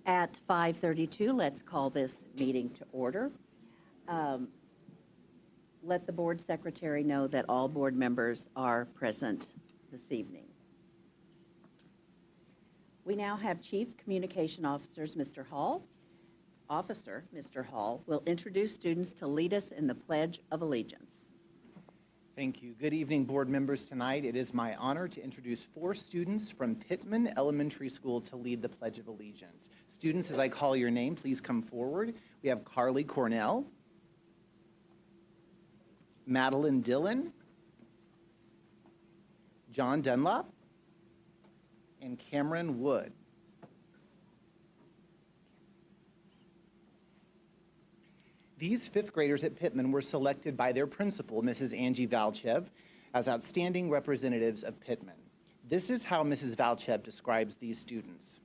At 5:32, let's call this meeting to order. Let the board secretary know that all board members are present this evening. We now have Chief Communication Officers, Mr. Hall. Officer, Mr. Hall, will introduce students to lead us in the Pledge of Allegiance. Thank you. Good evening, board members. Tonight, it is my honor to introduce 4 students from Pittman Elementary School to lead the Pledge of Allegiance. Students, as I call your name, please come forward. We have Carly Cornell, Madeline Dillon, John Dunlop, and Cameron Wood. These 5th graders at Pittman were selected by their principal, Mrs. Angie Valchev, as outstanding representatives of Pittman. This is how Mrs. Valchev describes these students.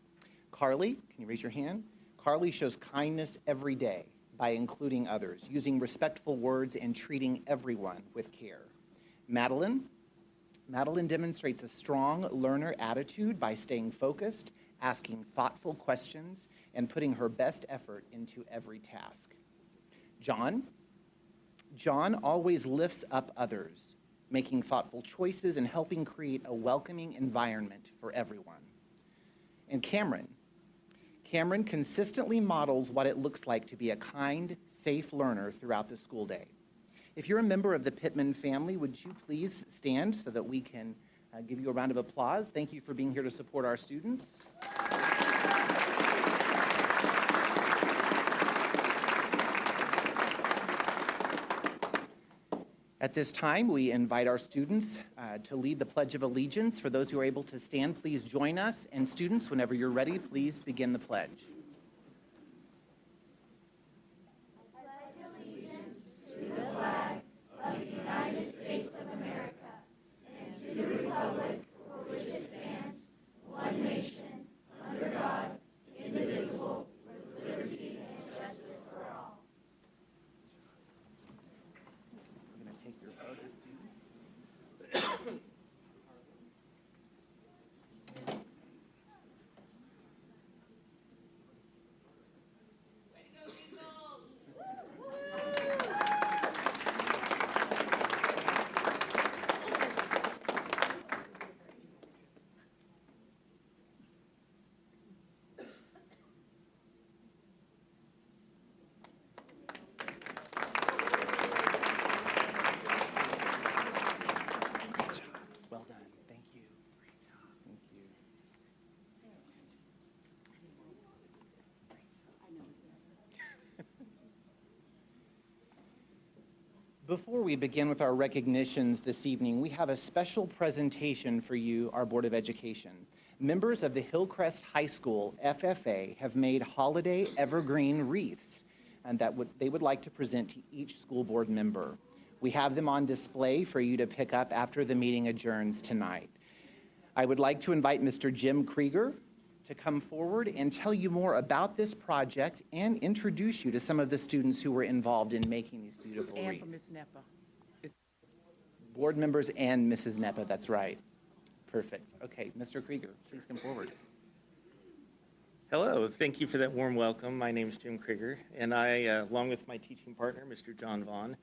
Carly, can you raise your hand? Carly shows kindness every day by including others, using respectful words and treating everyone with care. Madeline demonstrates a strong learner attitude by staying focused, asking thoughtful questions, and putting her best effort into every task. John always lifts up others, making thoughtful choices and helping create a welcoming environment for everyone. And Cameron consistently models what it looks like to be a kind, safe learner throughout the school day. If you're a member of the Pittman family, would you please stand so that we can give you a round of applause? Thank you for being here to support our students. At this time, we invite our students to lead the Pledge of Allegiance. For those who are able to stand, please join us. And students, whenever you're ready, please begin the pledge. I pledge allegiance to the flag of the United States of America and to the republic for which it stands, one nation, under God, indivisible, with liberty and justice for all. We're going to take your photos, students. Well done. Thank you. Thank you. Before we begin with our recognitions this evening, we have a special presentation for you, our Board of Education. Members of the Hillcrest High School FFA have made holiday evergreen wreaths and they would like to present to each school board member. We have them on display for you to pick up after the meeting adjourns tonight. I would like to invite Mr. Jim Krieger to come forward and tell you more about this project and introduce you to some of the students who were involved in making these beautiful wreaths. And for Ms. Neppa. Board members and Mrs. Neppa, that's right. Perfect. Okay, Mr. Krieger, please come forward. Hello, thank you for that warm welcome. My name is Jim Krieger, and I, along with my teaching partner, Mr. John Vaughn,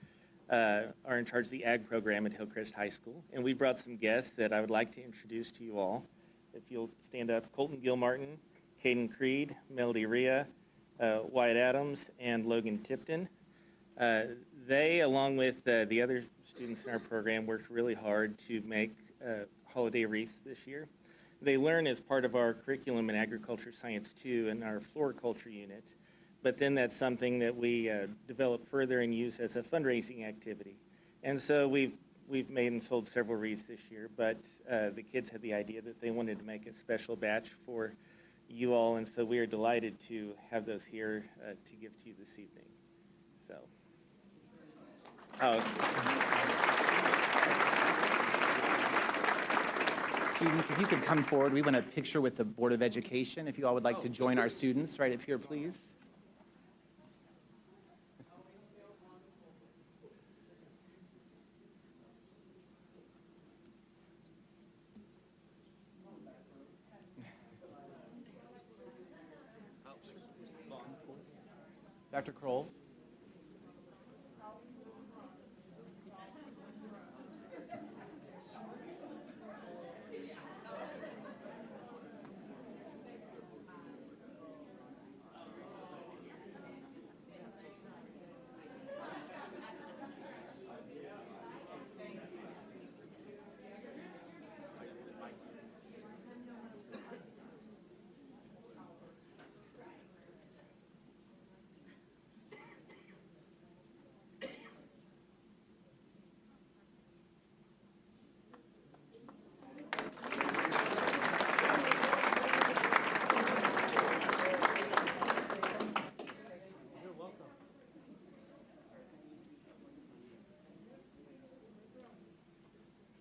are in charge of the ag program at Hillcrest High School. And we brought some guests that I would like to introduce to you all. If you'll stand up, Colton Gilmartin, Caden Creed, Melody Rhea, Wyatt Adams, and Logan Tipton. They, along with the other students in our program, worked really hard to make holiday wreaths this year. They learn as part of our curriculum in Agriculture Science 2 and our floriculture unit, but then that's something that we develop further and use as a fundraising activity. And so we've made and sold several wreaths this year, but the kids had the idea that they wanted to make a special batch for you all, and so we are delighted to have those here to give to you this evening. So, Students, if you could come forward, we want a picture with the Board of Education. If you all would like to join our students right up here, please. Dr. Kroll.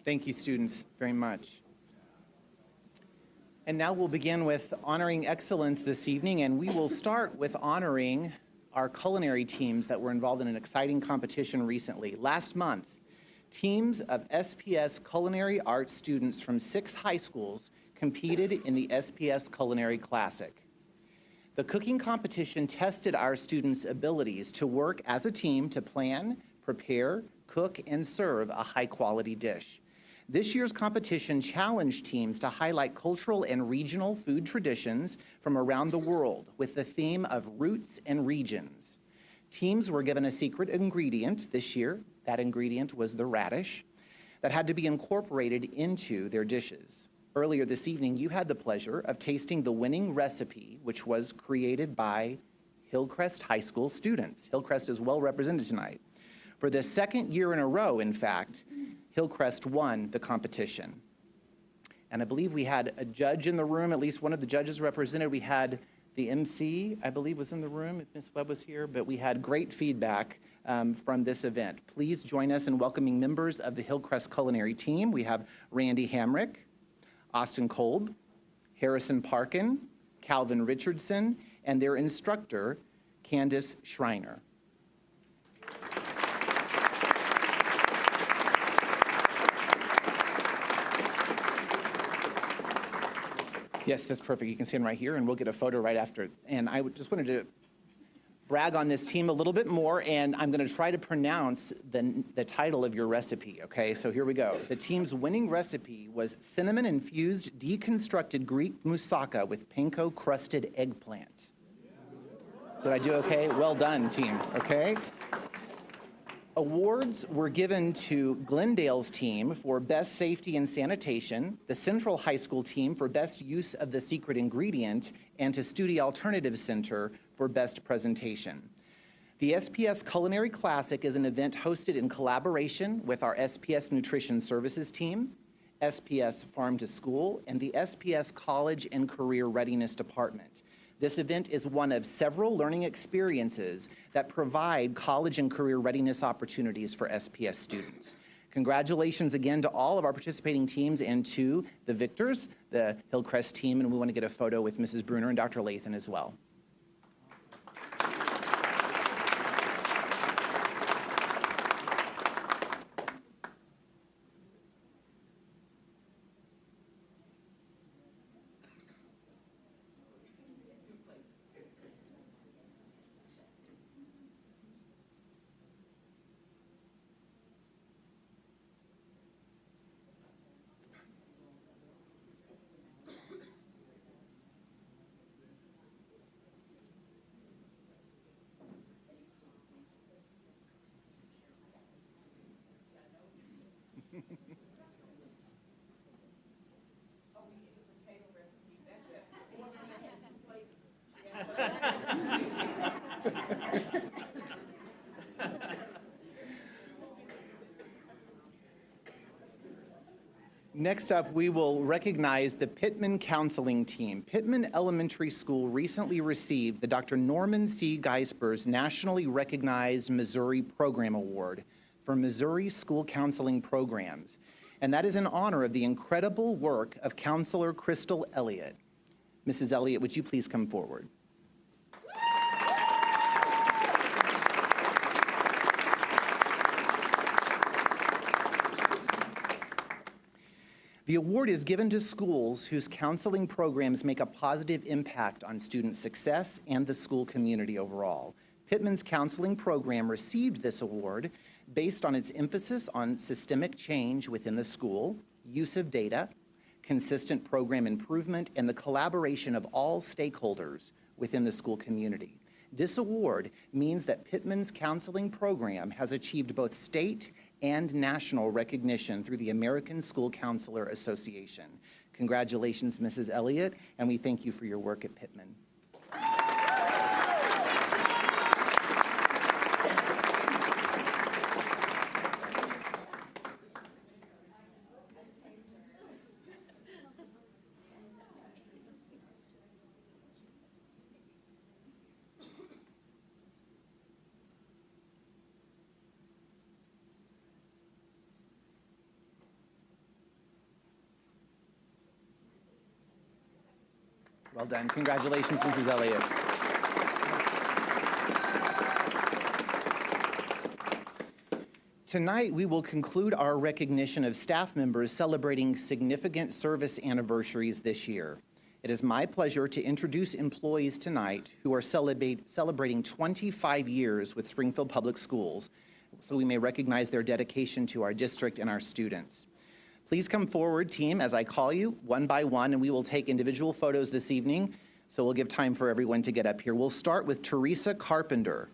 Thank you, students, very much. And now we'll begin with honoring excellence this evening, and we will start with honoring our culinary teams that were involved in an exciting competition recently. Last month, teams of SPS Culinary Arts students from 6 high schools competed in the SPS Culinary Classic. The cooking competition tested our students' abilities to work as a team to plan, prepare, cook, and serve a high-quality dish. This year's competition challenged teams to highlight cultural and regional food traditions from around the world with the theme of roots and regions. Teams were given a secret ingredient this year. That ingredient was the radish that had to be incorporated into their dishes. Earlier this evening, you had the pleasure of tasting the winning recipe, which was created by Hillcrest High School students. Hillcrest is well represented tonight. For the second year in a row, in fact, Hillcrest won the competition. And I believe we had a judge in the room, at least one of the judges represented. We had the MC, I believe, was in the room, if Ms. Webb was here, but we had great feedback from this event. Please join us in welcoming members of the Hillcrest Culinary team. We have Randy Hamrick, Austin Kolb, Harrison Parkin, Calvin Richardson, and their instructor, Candace Schreiner. Yes, that's perfect. You can see them right here, and we'll get a photo right after. And I just wanted to brag on this team a little bit more, and I'm going to try to pronounce the title of your recipe, okay? So here we go. The team's winning recipe was cinnamon-infused deconstructed Greek moussaka with panko-crusted eggplant. Did I do okay? Well done, team, okay? Awards were given to Glendale's team for Best Safety and Sanitation, the Central High School team for Best Use of the Secret Ingredient, and to Studi Alternative Center for Best Presentation. The SPS Culinary Classic is an event hosted in collaboration with our SPS Nutrition Services team, SPS Farm to School, and the SPS College and Career Readiness Department. This event is one of several learning experiences that provide college and career readiness opportunities for SPS students. Congratulations again to all of our participating teams and to the victors, the Hillcrest team, and we want to get a photo with Mrs. Bruner and Dr. Lathan as well. Next up, we will recognize the Pittman Counseling Team. Pittman Elementary School recently received the Dr. Norman C. Geisper's nationally recognized Missouri Program Award for Missouri School Counseling Programs. And that is in honor of the incredible work of Counselor Crystal Elliott. Mrs. Elliott, would you please come forward? The award is given to schools whose counseling programs make a positive impact on student success and the school community overall. Pittman's counseling program received this award based on its emphasis on systemic change within the school, use of data, consistent program improvement, and the collaboration of all stakeholders within the school community. This award means that Pittman's counseling program has achieved both state and national recognition through the American School Counselor Association. Congratulations, Mrs. Elliott, and we thank you for your work at Pittman. Well done. Congratulations, Mrs. Elliott. Tonight, we will conclude our recognition of staff members celebrating significant service anniversaries this year. It is my pleasure to introduce employees tonight who are celebrating 25 years with Springfield Public Schools, so we may recognize their dedication to our district and our students. Please come forward, team, as I call you, one by one, and we will take individual photos this evening, so we'll give time for everyone to get up here. We'll start with Teresa Carpenter.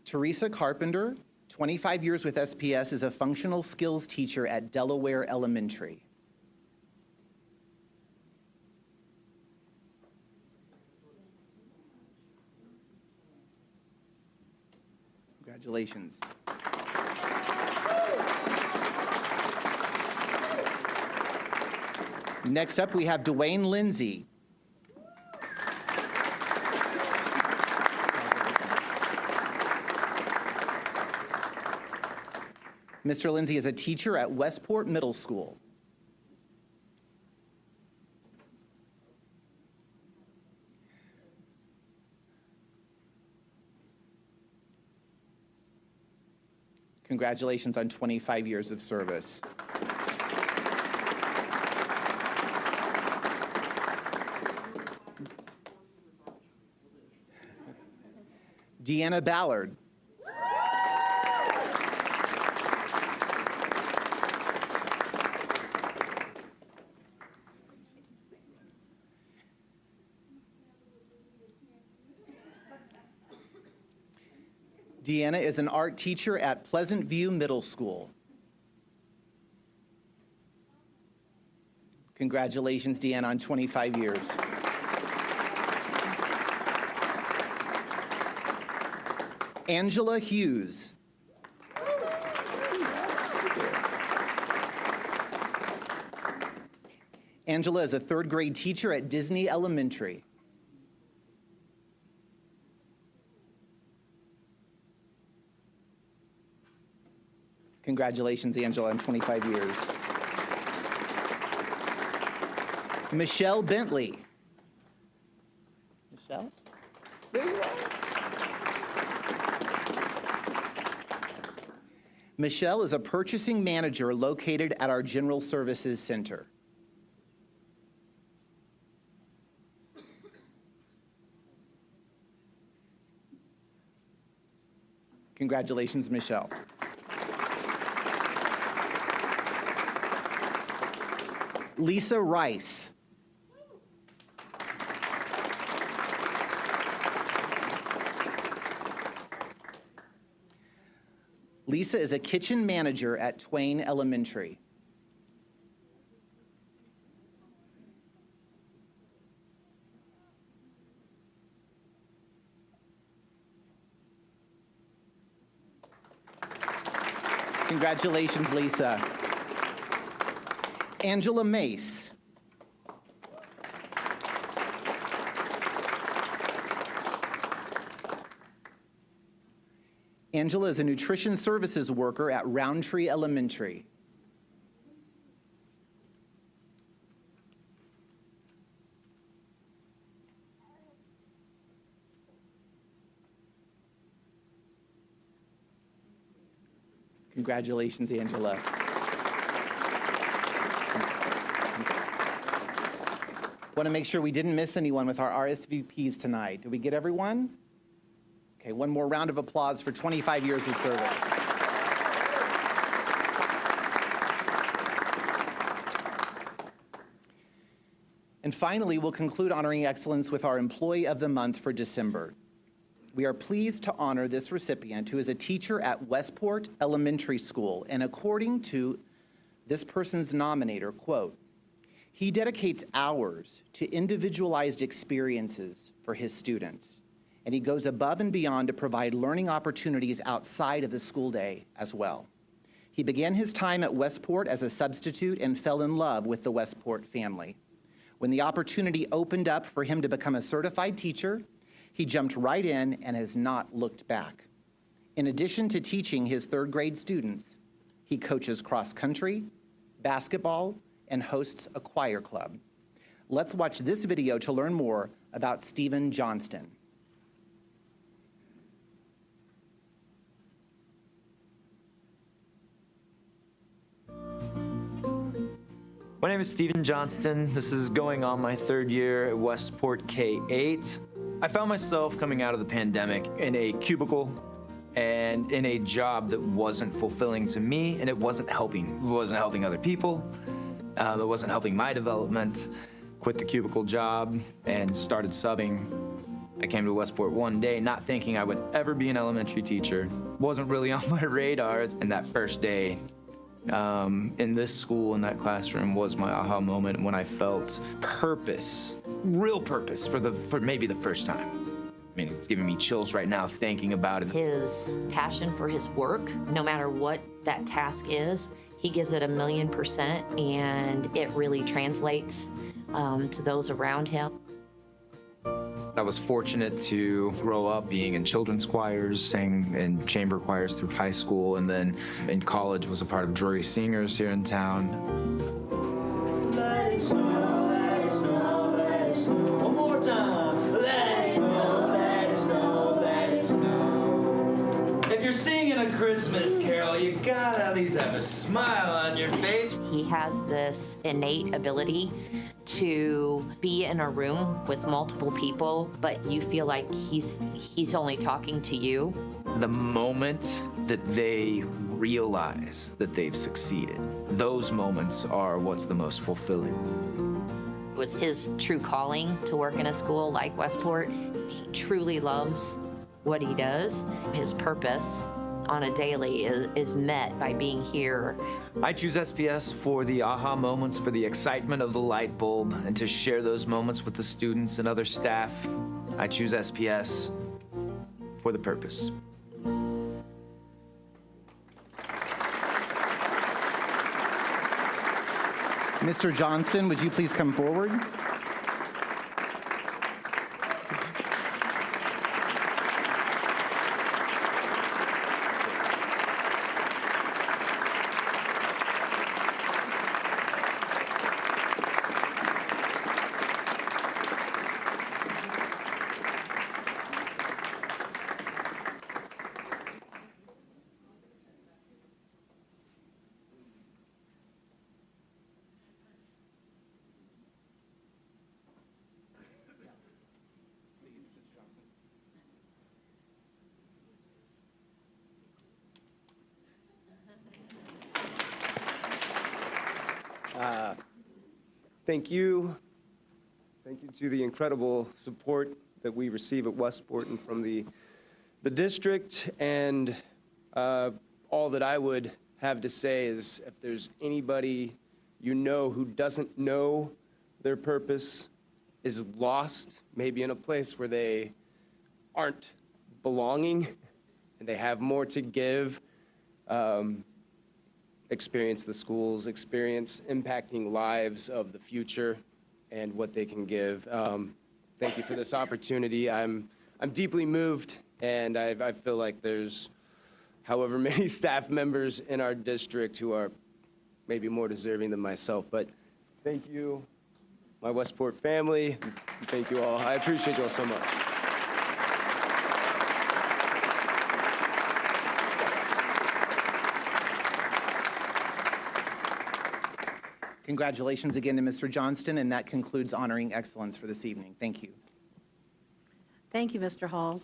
Teresa Carpenter, 25 years with SPS, is a functional skills teacher at Delaware Elementary. Congratulations. Next up, we have Dwayne Lindsay. Mr. Lindsay is a teacher at Westport Middle School. Congratulations on 25 years of service. Deanna Ballard. Deanna is an art teacher at Pleasant View Middle School. Congratulations, Deanna, on 25 years. Angela Hughes. Angela is a third grade teacher at Disney Elementary. Congratulations, Angela, on 25 years. Michelle Bentley. Michelle? There you are. Michelle is a purchasing manager located at our General Services Center. Congratulations, Michelle. Lisa Rice. Lisa is a kitchen manager at Twain Elementary. Congratulations, Lisa. Angela Mace. Angela is a nutrition services worker at Roundtree Elementary. Congratulations, Angela. Want to make sure we didn't miss anyone with our RSVPs tonight. Did we get everyone? Okay, one more round of applause for 25 years of service. And finally, we'll conclude honoring excellence with our Employee of the Month for December. We are pleased to honor this recipient, who is a teacher at Westport Elementary School, and according to this person's nominator, quote, "He dedicates hours to individualized experiences for his students, and he goes above and beyond to provide learning opportunities outside of the school day as well. He began his time at Westport as a substitute and fell in love with the Westport family. When the opportunity opened up for him to become a certified teacher, he jumped right in and has not looked back. In addition to teaching his third grade students, he coaches cross country, basketball, and hosts a choir club. Let's watch this video to learn more about Stephen Johnston. My name is Stephen Johnston. This is going on my third year at Westport K-8. I found myself coming out of the pandemic in a cubicle and in a job that wasn't fulfilling to me, and it wasn't helping other people. It wasn't helping my development. Quit the cubicle job and started subbing. I came to Westport one day not thinking I would ever be an elementary teacher. Wasn't really on my radar. And that first day in this school, in that classroom, was my aha moment when I felt purpose, real purpose, for maybe the first time. I mean, it's giving me chills right now thinking about it. His passion for his work, no matter what that task is, he gives it 1,000,000%, and it really translates to those around him. I was fortunate to grow up being in children's choirs, sang in chamber choirs through high school, and then in college was a part of Drury Singers here in town. Let it snow, let it snow, let it snow. One more time. Let it snow, let it snow, let it snow. If you're singing a Christmas carol, you gotta at least have a smile on your face. He has this innate ability to be in a room with multiple people, but you feel like he's only talking to you. The moment that they realize that they've succeeded, those moments are what's the most fulfilling. It was his true calling to work in a school like Westport. He truly loves what he does. His purpose on a daily is met by being here. I choose SPS for the aha moments, for the excitement of the light bulb, and to share those moments with the students and other staff. I choose SPS for the purpose. Mr. Johnston, would you please come forward? Thank you. Thank you to the incredible support that we receive at Westport and from the district. And all that I would have to say is, if there's anybody you know who doesn't know their purpose, is lost, maybe in a place where they aren't belonging and they have more to give, experience the schools, experience impacting lives of the future and what they can give. Thank you for this opportunity. I'm deeply moved, and I feel like there's however many staff members in our district who are maybe more deserving than myself. But thank you, my Westport family. Thank you all. I appreciate you all so much. Congratulations again to Mr. Johnston, and that concludes honoring excellence for this evening. Thank you. Thank you, Mr. Hall.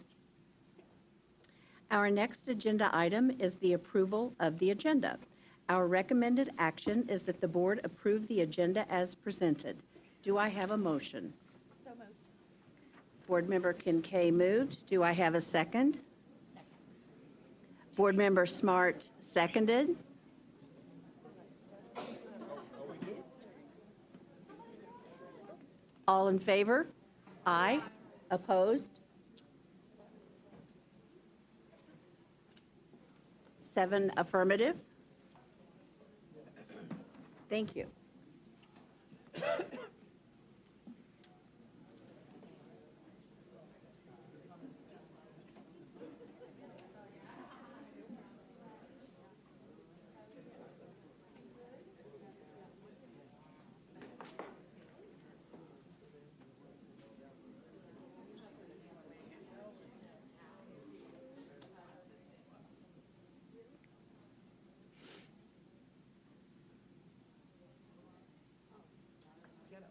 Our next agenda item is the approval of the agenda. Our recommended action is that the board approve the agenda as presented. Do I have a motion? So moved. Board Member Kincaid moved. Do I have a second? Board Member Smart seconded. All in favor? Aye. Opposed? 7 affirmative. Thank you.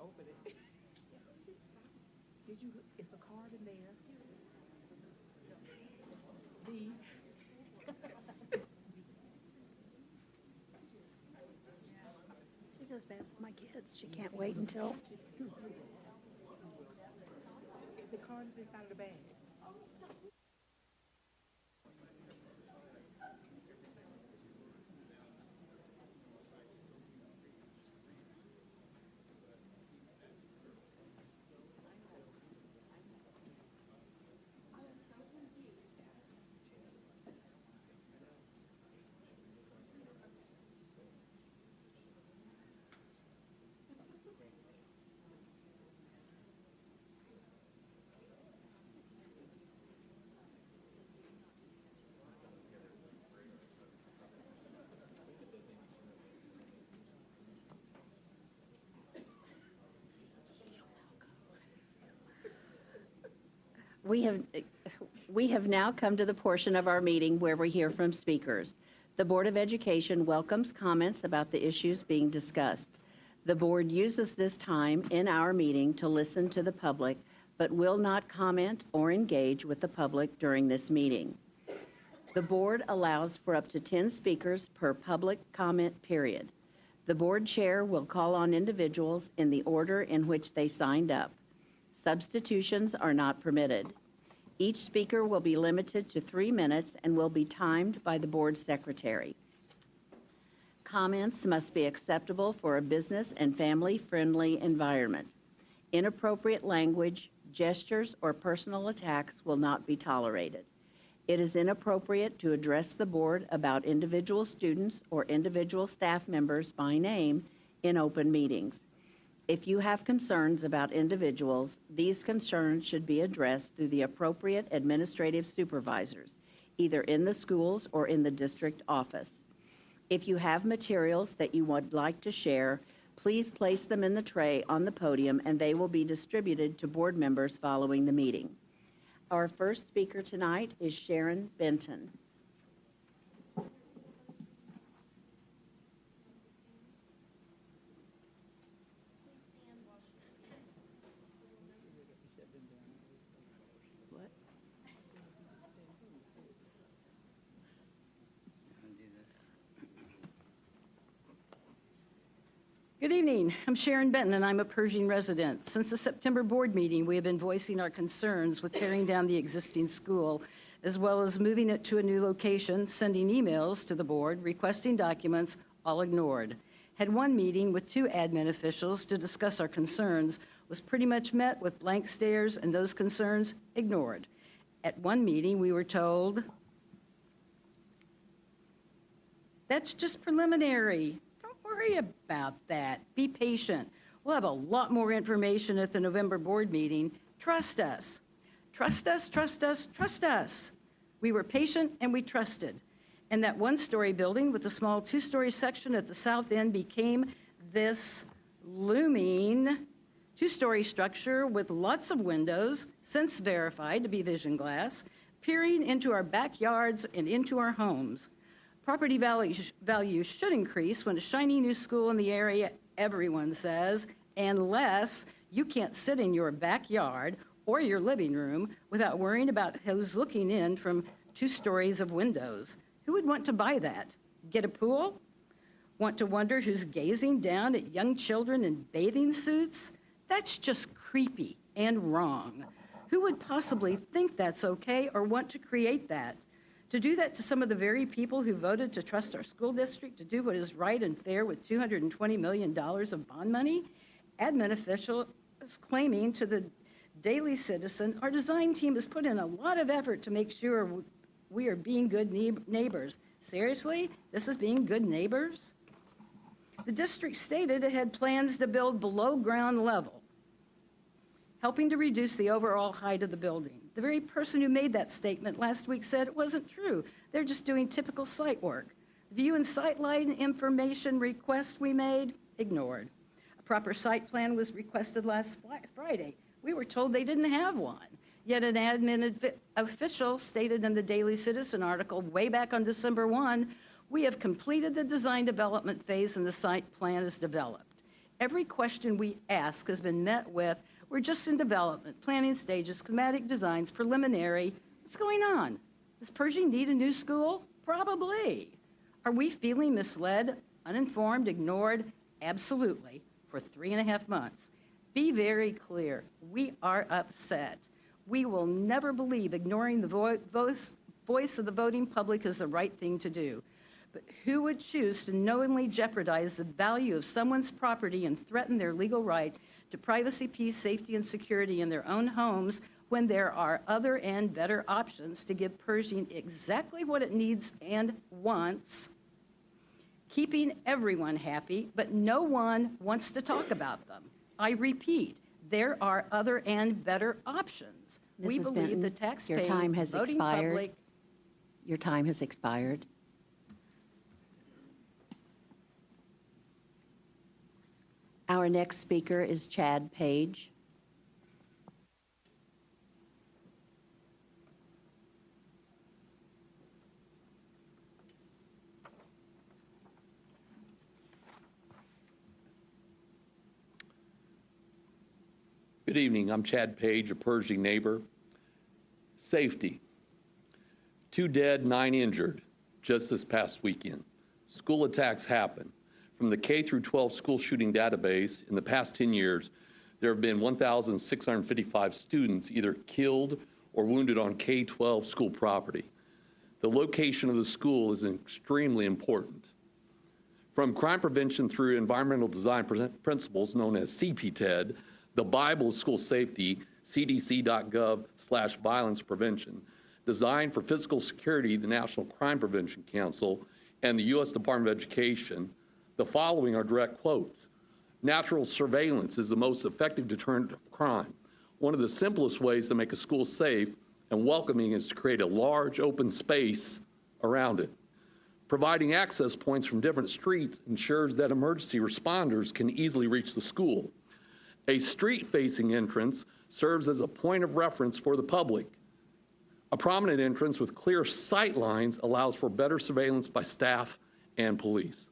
Open it. Did you, is the card in there? B. She's as bad as my kids. She can't wait until. The card is inside of the bag. We have now come to the portion of our meeting where we hear from speakers. The Board of Education welcomes comments about the issues being discussed. The board uses this time in our meeting to listen to the public, but will not comment or engage with the public during this meeting. The board allows for up to 10 speakers per public comment period. The board chair will call on individuals in the order in which they signed up. Substitutions are not permitted. Each speaker will be limited to 3 minutes and will be timed by the board secretary. Comments must be acceptable for a business and family-friendly environment. Inappropriate language, gestures, or personal attacks will not be tolerated. It is inappropriate to address the board about individual students or individual staff members by name in open meetings. If you have concerns about individuals, these concerns should be addressed through the appropriate administrative supervisors, either in the schools or in the district office. If you have materials that you would like to share, please place them in the tray on the podium and they will be distributed to board members following the meeting. Our first speaker tonight is Sharon Benton. Good evening. I'm Sharon Benton, and I'm a Pershing resident. Since the September board meeting, we have been voicing our concerns with tearing down the existing school, as well as moving it to a new location, sending emails to the board, requesting documents, all ignored. Had one meeting with 2 admin officials to discuss our concerns, was pretty much met with blank stares and those concerns ignored. At one meeting, we were told, "That's just preliminary. Worry about that. Be patient. We'll have a lot more information at the November board meeting. Trust us. Trust us, trust us, trust us." We were patient and we trusted. And that 1-story building with a small 2-story section at the south end became this looming 2-story structure with lots of windows, since verified to be vision glass, peering into our backyards and into our homes. Property values should increase when a shiny new school in the area everyone says, unless you can't sit in your backyard or your living room without worrying about who's looking in from 2 stories of windows. Who would want to buy that? Get a pool? Want to wonder who's gazing down at young children in bathing suits? That's just creepy and wrong. Who would possibly think that's okay or want to create that? To do that to some of the very people who voted to trust our school district to do what is right and fair with $220 million of bond money? Admin officials claiming to the Daily Citizen, our design team has put in a lot of effort to make sure we are being good neighbors. Seriously? This is being good neighbors? The district stated it had plans to build below ground level, helping to reduce the overall height of the building. The very person who made that statement last week said it wasn't true. They're just doing typical site work. View and sightline information request we made, ignored. A proper site plan was requested last Friday. We were told they didn't have one. Yet an admin official stated in the Daily Citizen article way back on December 1, we have completed the design development phase and the site plan is developed. Every question we ask has been met with, we're just in development, planning stages, schematic designs, preliminary. What's going on? Does Pershing need a new school? Probably. Are we feeling misled, uninformed, ignored? Absolutely, for 3.5 months. Be very clear, we are upset. We will never believe ignoring the voice of the voting public is the right thing to do. But who would choose to knowingly jeopardize the value of someone's property and threaten their legal right to privacy, peace, safety, and security in their own homes when there are other and better options to give Pershing exactly what it needs and wants, keeping everyone happy, but no one wants to talk about them? I repeat, there are other and better options. We Mrs. believe Benton, the taxpaying, your time has voting expired. public. Your time has expired. Our next speaker is Chad Page. Good evening. I'm Chad Page, a Pershing neighbor. Safety. 2 dead, 9 injured just this past weekend. School attacks happen. From the K through 12 school shooting database, in the past 10 years, there have been 1,655 students either killed or wounded on K-12 school property. The location of the school is extremely important. From crime prevention through environmental design principles known as CPTED, the Bible of School Safety, cdc.gov/violence prevention, designed for physical security, the National Crime Prevention Council, and the U.S. Department of Education, the following are direct quotes. Natural surveillance is the most effective deterrent of crime. One of the simplest ways to make a school safe and welcoming is to create a large open space around it. Providing access points from different streets ensures that emergency responders can easily reach the school. A street-facing entrance serves as a point of reference for the public. A prominent entrance with clear sight lines allows for better surveillance by staff and police.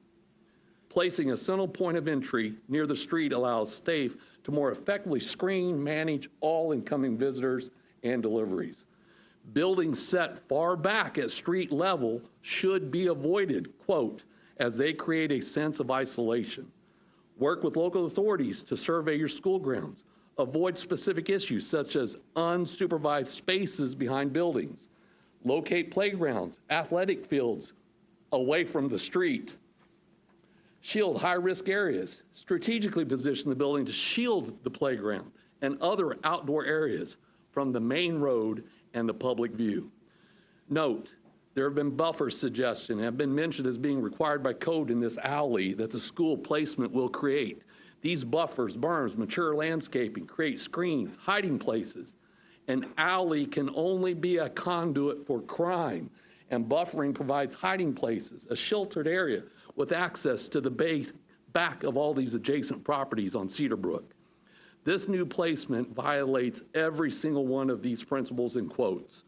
Placing a central point of entry near the street allows staff to more effectively screen, manage all incoming visitors and deliveries. Buildings set far back at street level should be avoided, quote, as they create a sense of isolation. Work with local authorities to survey your school grounds. Avoid specific issues such as unsupervised spaces behind buildings. Locate playgrounds, athletic fields away from the street. Shield high-risk areas. Strategically position the building to shield the playground and other outdoor areas from the main road and the public view. Note, there have been buffer suggestions have been mentioned as being required by code in this alley that the school placement will create. These buffers, berms, mature landscaping, create screens, hiding places. An alley can only be a conduit for crime, and buffering provides hiding places, a sheltered area with access to the back of all these adjacent properties on Cedar Brook. This new placement violates every single one of these principles in quotes.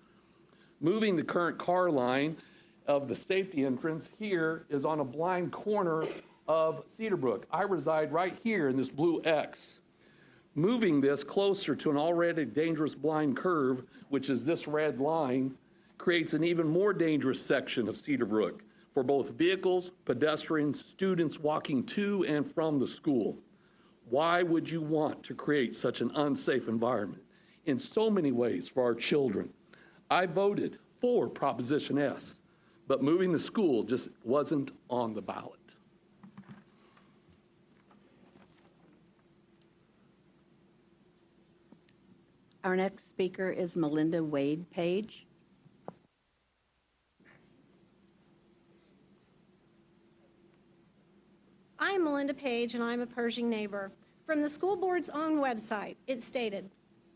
Moving the current car line of the safety entrance here is on a blind corner of Cedar Brook. I reside right here in this blue X. Moving this closer to an already dangerous blind curve, which is this red line, creates an even more dangerous section of Cedar Brook for both vehicles, pedestrians, students walking to and from the school. Why would you want to create such an unsafe environment in so many ways for our children? I voted for Proposition S, but moving the school just wasn't on the ballot. Our next speaker is Melinda Wade Page. I'm Melinda Page, and I'm a Pershing neighbor. From the school board's own website, it stated,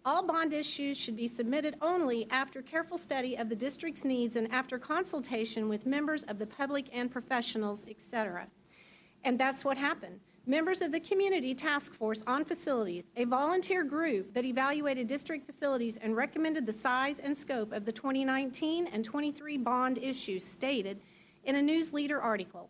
all bond issues should be submitted only after careful study of the district's needs and after consultation with members of the public and professionals, etc. And that's what happened. Members of the Community Task Force on Facilities, a volunteer group that evaluated district facilities and recommended the size and scope of the 2019 and 23 bond issues, stated in a news leader article,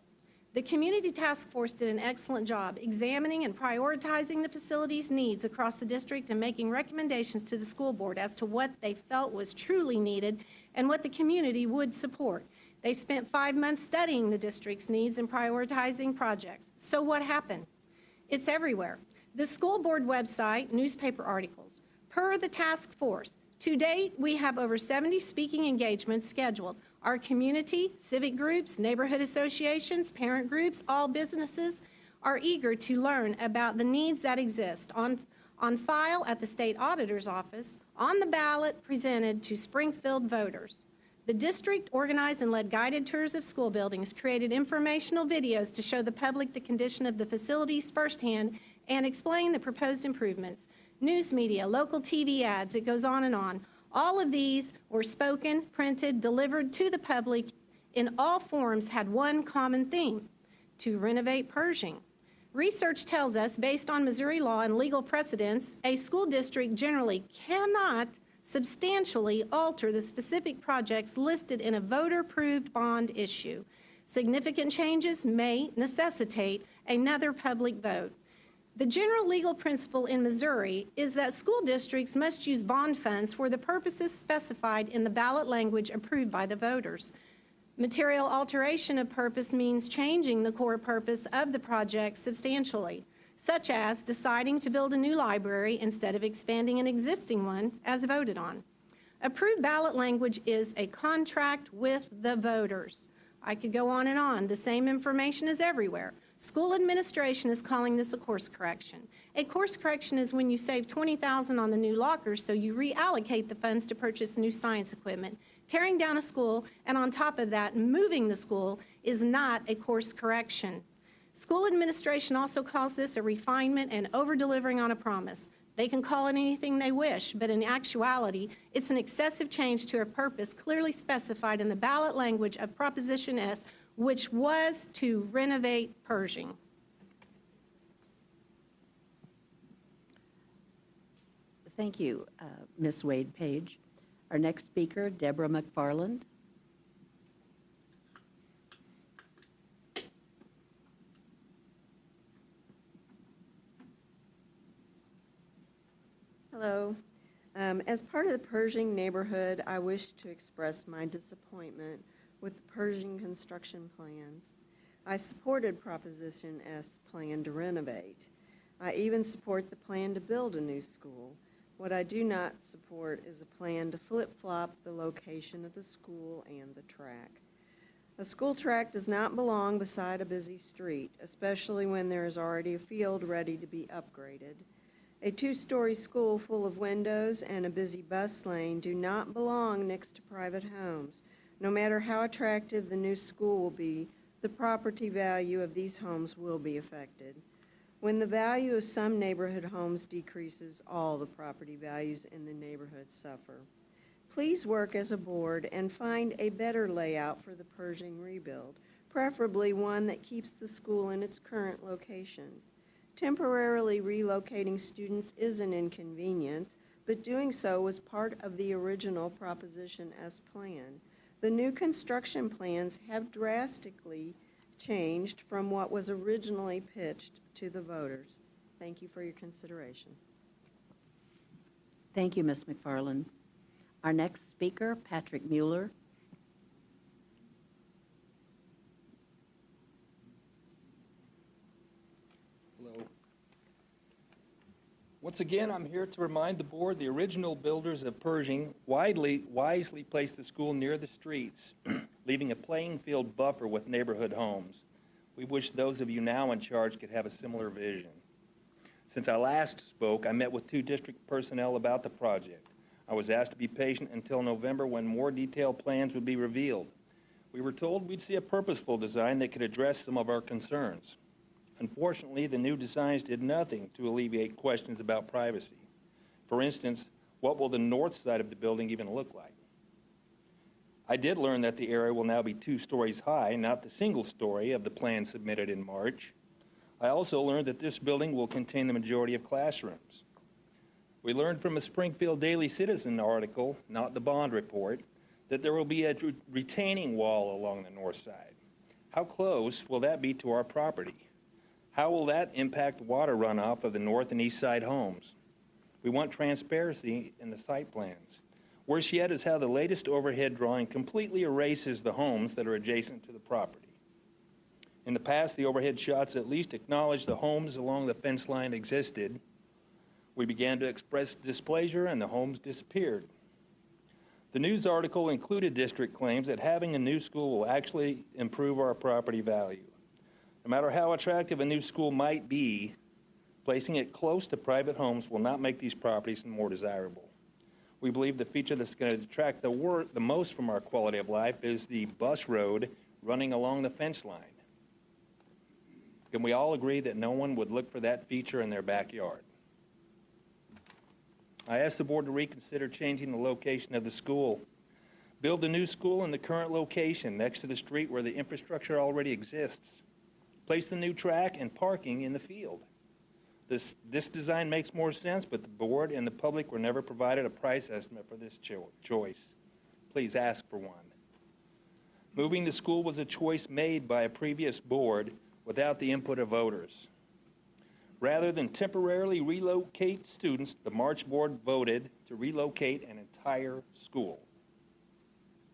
the Community Task Force did an excellent job examining and prioritizing the facilities needs across the district and making recommendations to the school board as to what they felt was truly needed and what the community would support. They spent 5 months studying the district's needs and prioritizing projects. So what happened? It's everywhere. The school board website, newspaper articles. Per the task force, to date, we have over 70 speaking engagements scheduled. Our community, civic groups, neighborhood associations, parent groups, all businesses are eager to learn about the needs that exist on file at the state auditor's office, on the ballot presented to Springfield voters. The district organized and led guided tours of school buildings, created informational videos to show the public the condition of the facilities firsthand and explain the proposed improvements. News media, local TV ads, it goes on and on. All of these were spoken, printed, delivered to the public in all forms had one common theme, to renovate Pershing. Research tells us, based on Missouri law and legal precedents, a school district generally cannot substantially alter the specific projects listed in a voter-approved bond issue. Significant changes may necessitate another public vote. The general legal principle in Missouri is that school districts must use bond funds for the purposes specified in the ballot language approved by the voters. Material alteration of purpose means changing the core purpose of the project substantially, such as deciding to build a new library instead of expanding an existing one as voted on. Approved ballot language is a contract with the voters. I could go on and on. The same information is everywhere. School administration is calling this a course correction. A course correction is when you save $20,000 on the new lockers, so you reallocate the funds to purchase new science equipment. Tearing down a school, and on top of that, moving the school is not a course correction. School administration also calls this a refinement and over-delivering on a promise. They can call it anything they wish, but in actuality, it's an excessive change to a purpose clearly specified in the ballot language of Proposition S, which was to renovate Pershing. Thank you, Ms. Wade Page. Our next speaker, Deborah McFarland. Hello. As part of the Pershing neighborhood, I wish to express my disappointment with the Pershing construction plans. I supported Proposition S plan to renovate. I even support the plan to build a new school. What I do not support is a plan to flip-flop the location of the school and the track. A school track does not belong beside a busy street, especially when there is already a field ready to be upgraded. A two-story school full of windows and a busy bus lane do not belong next to private homes. No matter how attractive the new school will be, the property value of these homes will be affected. When the value of some neighborhood homes decreases, all the property values in the neighborhood suffer. Please work as a board and find a better layout for the Pershing rebuild, preferably one that keeps the school in its current location. Temporarily relocating students is an inconvenience, but doing so was part of the original Proposition S plan. The new construction plans have drastically changed from what was originally pitched to the voters. Thank you for your consideration. Thank you, Ms. McFarland. Our next speaker, Patrick Mueller. Hello. Once again, I'm here to remind the board the original builders of Pershing wisely placed the school near the streets, leaving a playing field buffer with neighborhood homes. We wish those of you now in charge could have a similar vision. Since I last spoke, I met with 2 district personnel about the project. I was asked to be patient until November when more detailed plans would be revealed. We were told we'd see a purposeful design that could address some of our concerns. Unfortunately, the new designs did nothing to alleviate questions about privacy. For instance, what will the north side of the building even look like? I did learn that the area will now be 2 stories high, not the single story of the plan submitted in March. I also learned that this building will contain the majority of classrooms. We learned from a Springfield Daily Citizen article, not the bond report, that there will be a retaining wall along the north side. How close will that be to our property? How will that impact water runoff of the north and east side homes? We want transparency in the site plans. Worse yet is how the latest overhead drawing completely erases the homes that are adjacent to the property. In the past, the overhead shots at least acknowledged the homes along the fence line existed. We began to express displeasure and the homes disappeared. The news article included district claims that having a new school will actually improve our property value. No matter how attractive a new school might be, placing it close to private homes will not make these properties more desirable. We believe the feature that's going to detract the most from our quality of life is the bus road running along the fence line. Can we all agree that no one would look for that feature in their backyard? I asked the board to reconsider changing the location of the school. Build the new school in the current location next to the street where the infrastructure already exists. Place the new track and parking in the field. This design makes more sense, but the board and the public were never provided a price estimate for this choice. Please ask for one. Moving the school was a choice made by a previous board without the input of voters. Rather than temporarily relocate students, the March board voted to relocate an entire school.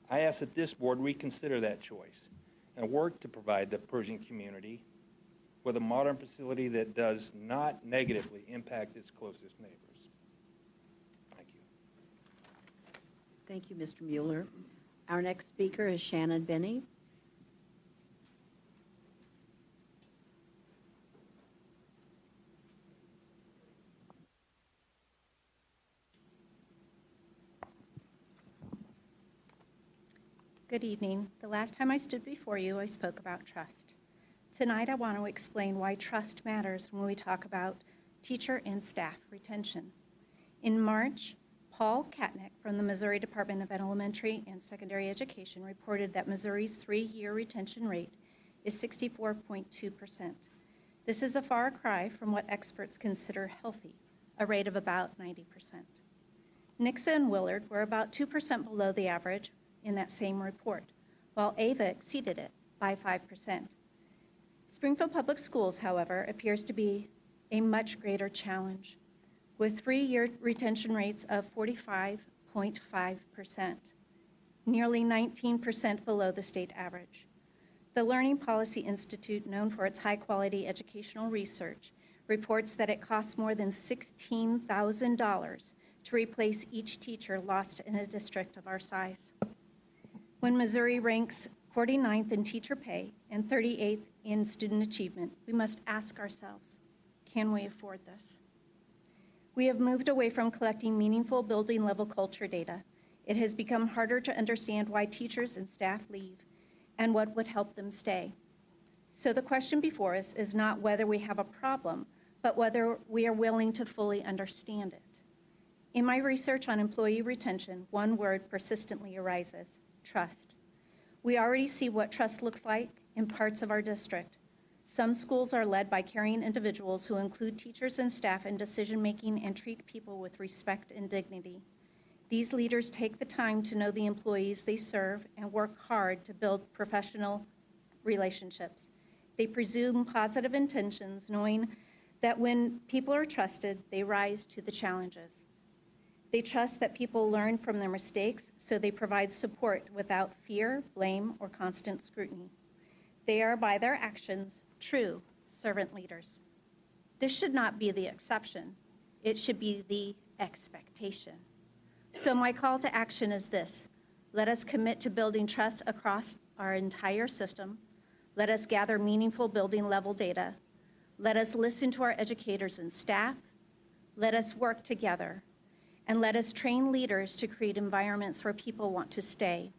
I ask that this board reconsider that choice and work to provide the Pershing community with a modern facility that does not negatively impact its closest neighbors. Thank you. Thank you, Mr. Mueller. Our next speaker is Shannon Benny. Good evening. The last time I stood before you, I spoke about trust. Tonight, I want to explain why trust matters when we talk about teacher and staff retention. In March, Paul Katnick from the Missouri Department of Elementary and Secondary Education reported that Missouri's 3-year retention rate is 64.2%. This is a far cry from what experts consider healthy, a rate of about 90%. Nixa and Willard were about 2% below the average in that same report, while Ava exceeded it by 5%. Springfield Public Schools, however, appears to be a much greater challenge, with 3-year retention rates of 45.5%, nearly 19% below the state average. The Learning Policy Institute, known for its high-quality educational research, reports that it costs more than $16,000 to replace each teacher lost in a district of our size. When Missouri ranks 49th in teacher pay and 38th in student achievement, we must ask ourselves, can we afford this? We have moved away from collecting meaningful building level culture data. It has become harder to understand why teachers and staff leave and what would help them stay. So the question before us is not whether we have a problem, but whether we are willing to fully understand it. In my research on employee retention, one word persistently arises: trust. We already see what trust looks like in parts of our district. Some schools are led by caring individuals who include teachers and staff in decision-making and treat people with respect and dignity. These leaders take the time to know the employees they serve and work hard to build professional relationships. They presume positive intentions, knowing that when people are trusted, they rise to the challenges. They trust that people learn from their mistakes, so they provide support without fear, blame, or constant scrutiny. They are, by their actions, true servant leaders. This should not be the exception. It should be the expectation. So my call to action is this: let us commit to building trust across our entire system. Let us gather meaningful building level data. Let us listen to our educators and staff. Let us work together. And let us train leaders to create environments where people want to stay.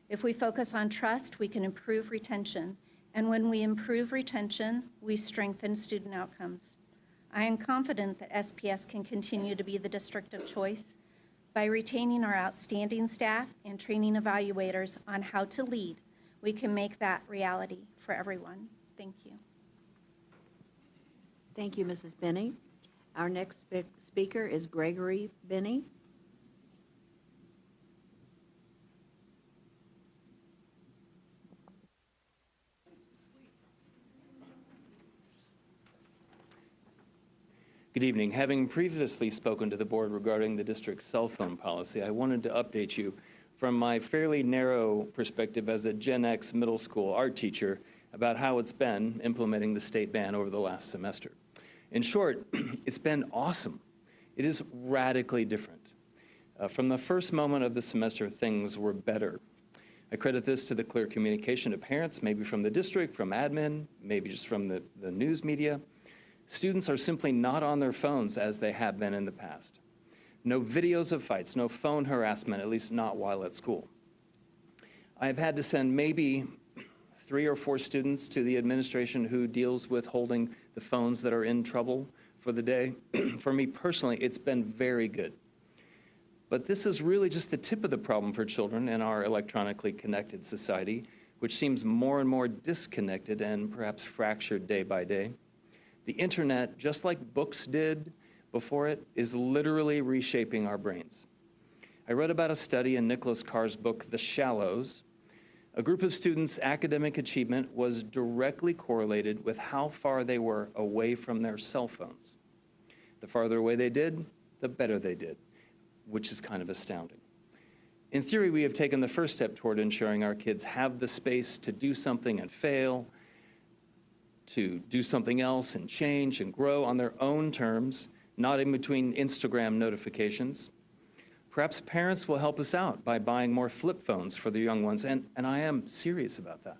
If we focus on trust, we can improve retention. And when we improve retention, we strengthen student outcomes. I am confident that SPS can continue to be the district of choice by retaining our outstanding staff and training evaluators on how to lead. We can make that reality for everyone. Thank you. Thank you, Mrs. Benny. Our next speaker is Gregory Benny. Good evening. Having previously spoken to the board regarding the district's cell phone policy, I wanted to update you from my fairly narrow perspective as a Gen X middle school art teacher about how it's been implementing the state ban over the last semester. In short, it's been awesome. It is radically different. From the first moment of the semester, things were better. I credit this to the clear communication to parents, maybe from the district, from admin, maybe just from the news media. Students are simply not on their phones as they have been in the past. No videos of fights, no phone harassment, at least not while at school. I've had to send maybe 3 or 4 students to the administration who deals with holding the phones that are in trouble for the day. For me personally, it's been very good. But this is really just the tip of the problem for children in our electronically connected society, which seems more and more disconnected and perhaps fractured day by day. The internet, just like books did before it, is literally reshaping our brains. I read about a study in Nicholas Carr's book, The Shallows. A group of students' academic achievement was directly correlated with how far they were away from their cell phones. The farther away they did, the better they did, which is kind of astounding. In theory, we have taken the first step toward ensuring our kids have the space to do something and fail, to do something else and change and grow on their own terms, not in between Instagram notifications. Perhaps parents will help us out by buying more flip phones for the young ones, and I am serious about that.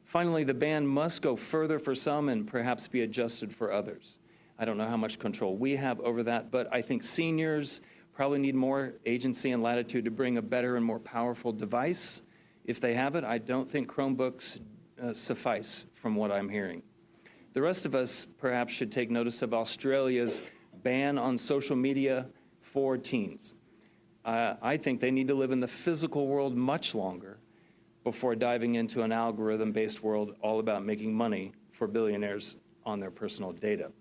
Finally, the ban must go further for some and perhaps be adjusted for others. I don't know how much control we have over that, but I think seniors probably need more agency and latitude to bring a better and more powerful device. If they have it, I don't think Chromebooks suffice from what I'm hearing. The rest of us perhaps should take notice of Australia's ban on social media for teens. I think they need to live in the physical world much longer before diving into an algorithm-based world all about making money for billionaires on their personal data.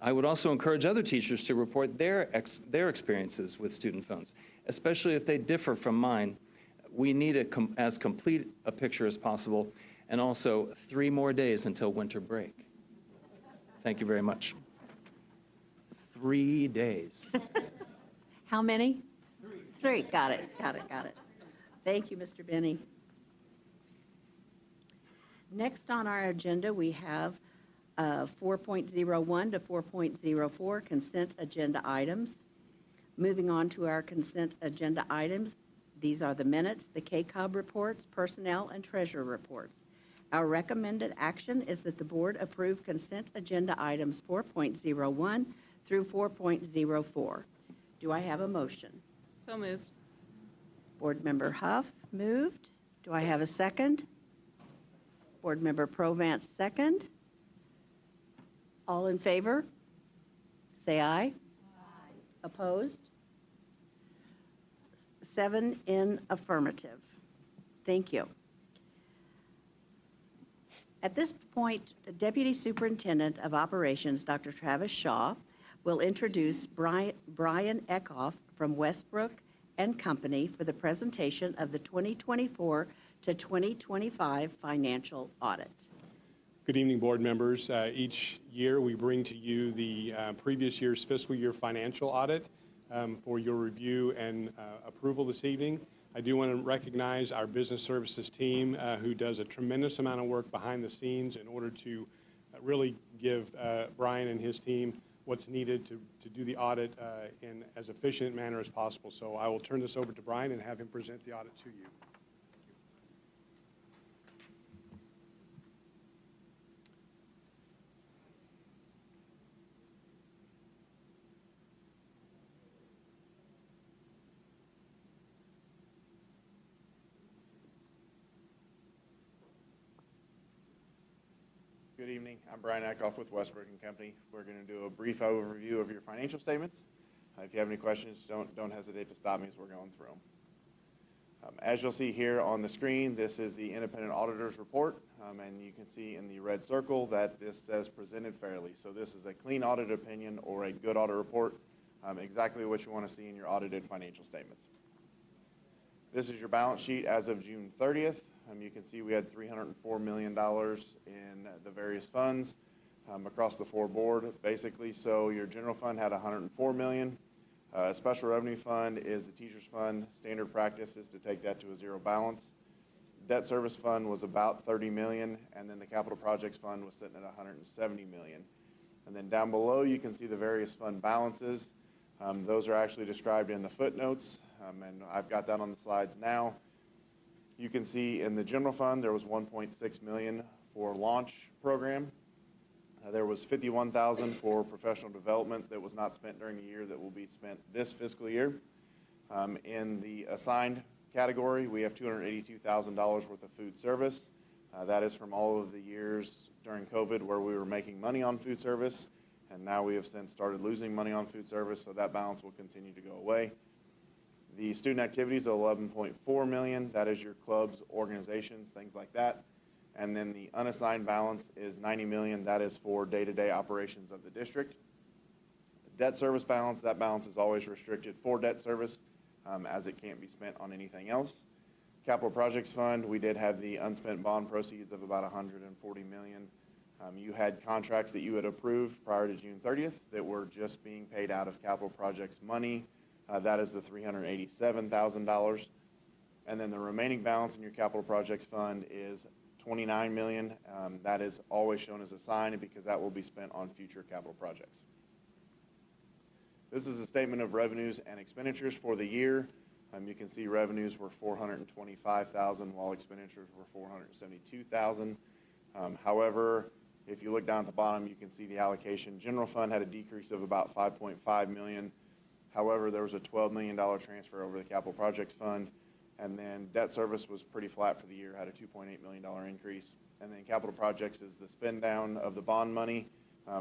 I would also encourage other teachers to report their experiences with student phones, especially if they differ from mine. We need as complete a picture as possible, and also 3 more days until winter break. Thank you very much. 3 days. How many? 3. Got it. Thank you, Mr. Benny. Next on our agenda, we have 4.01 to 4.04 consent agenda items. Moving on to our consent agenda items, these are the minutes, the KCOB reports, personnel, and treasurer reports. Our recommended action is that the board approve consent agenda items 4.01 through 4.04. Do I have a motion? So moved. Board Member Huff moved. Do I have a second? Board Member Provance second. All in favor? Say aye. Aye. Opposed? 7 in affirmative. Thank you. At this point, Deputy Superintendent of Operations, Dr. Travis Shaw, will introduce Brian Eckhoff from Westbrook and Company for the presentation of the to 2025 financial audit. Good evening, board members. Each year, we bring to you the previous year's fiscal year financial audit for your review and approval this evening. I do want to recognize our business services team who does a tremendous amount of work behind the scenes in order to really give Brian and his team what's needed to do the audit in as efficient manner as possible. So I will turn this over to Brian and have him present the audit to you. Good evening. I'm Brian Eckhoff with Westbrook & Company. We're going to do a brief overview of your financial statements. If you have any questions, don't hesitate to stop me as we're going through them. As you'll see here on the screen, this is the independent auditor's report, and you can see in the red circle that this says presented fairly. So this is a clean audit opinion or a good audit report, exactly what you want to see in your audited financial statements. This is your balance sheet as of June 30th. You can see we had $304 million in the various funds across the board, basically. So your general fund had $104 million. Special revenue fund is the teacher's fund. Standard practice is to take that to a zero balance. Debt service fund was about $30 million, and then the capital projects fund was sitting at $170 million. And then down below, you can see the various fund balances. Those are actually described in the footnotes, and I've got that on the slides now. You can see in the general fund, there was $1.6 million for launch program. There was $51,000 for professional development that was not spent during the year that will be spent this fiscal year. In the assigned category, we have $282,000 worth of food service. That is from all of the years during COVID where we were making money on food service, and now we have since started losing money on food service, so that balance will continue to go away. The student activities of $11.4 million, that is your clubs, organizations, things like that. And then the unassigned balance is $90 million, that is for day-to-day operations of the district. Debt service balance, that balance is always restricted for debt service as it can't be spent on anything else. Capital projects fund, we did have the unspent bond proceeds of about $140 million. You had contracts that you had approved prior to June 30th that were just being paid out of capital projects money. That is the $387,000. And then the remaining balance in your capital projects fund is $29 million. That is always shown as assigned because that will be spent on future capital projects. This is a statement of revenues and expenditures for the year. You can see revenues were $425,000 while expenditures were $472,000. However, if you look down at the bottom, you can see the allocation. General fund had a decrease of about $5.5 million. However, there was a $12 million transfer over the capital projects fund, and then debt service was pretty flat for the year, had a $2.8 million increase. And then capital projects is the spend down of the bond money,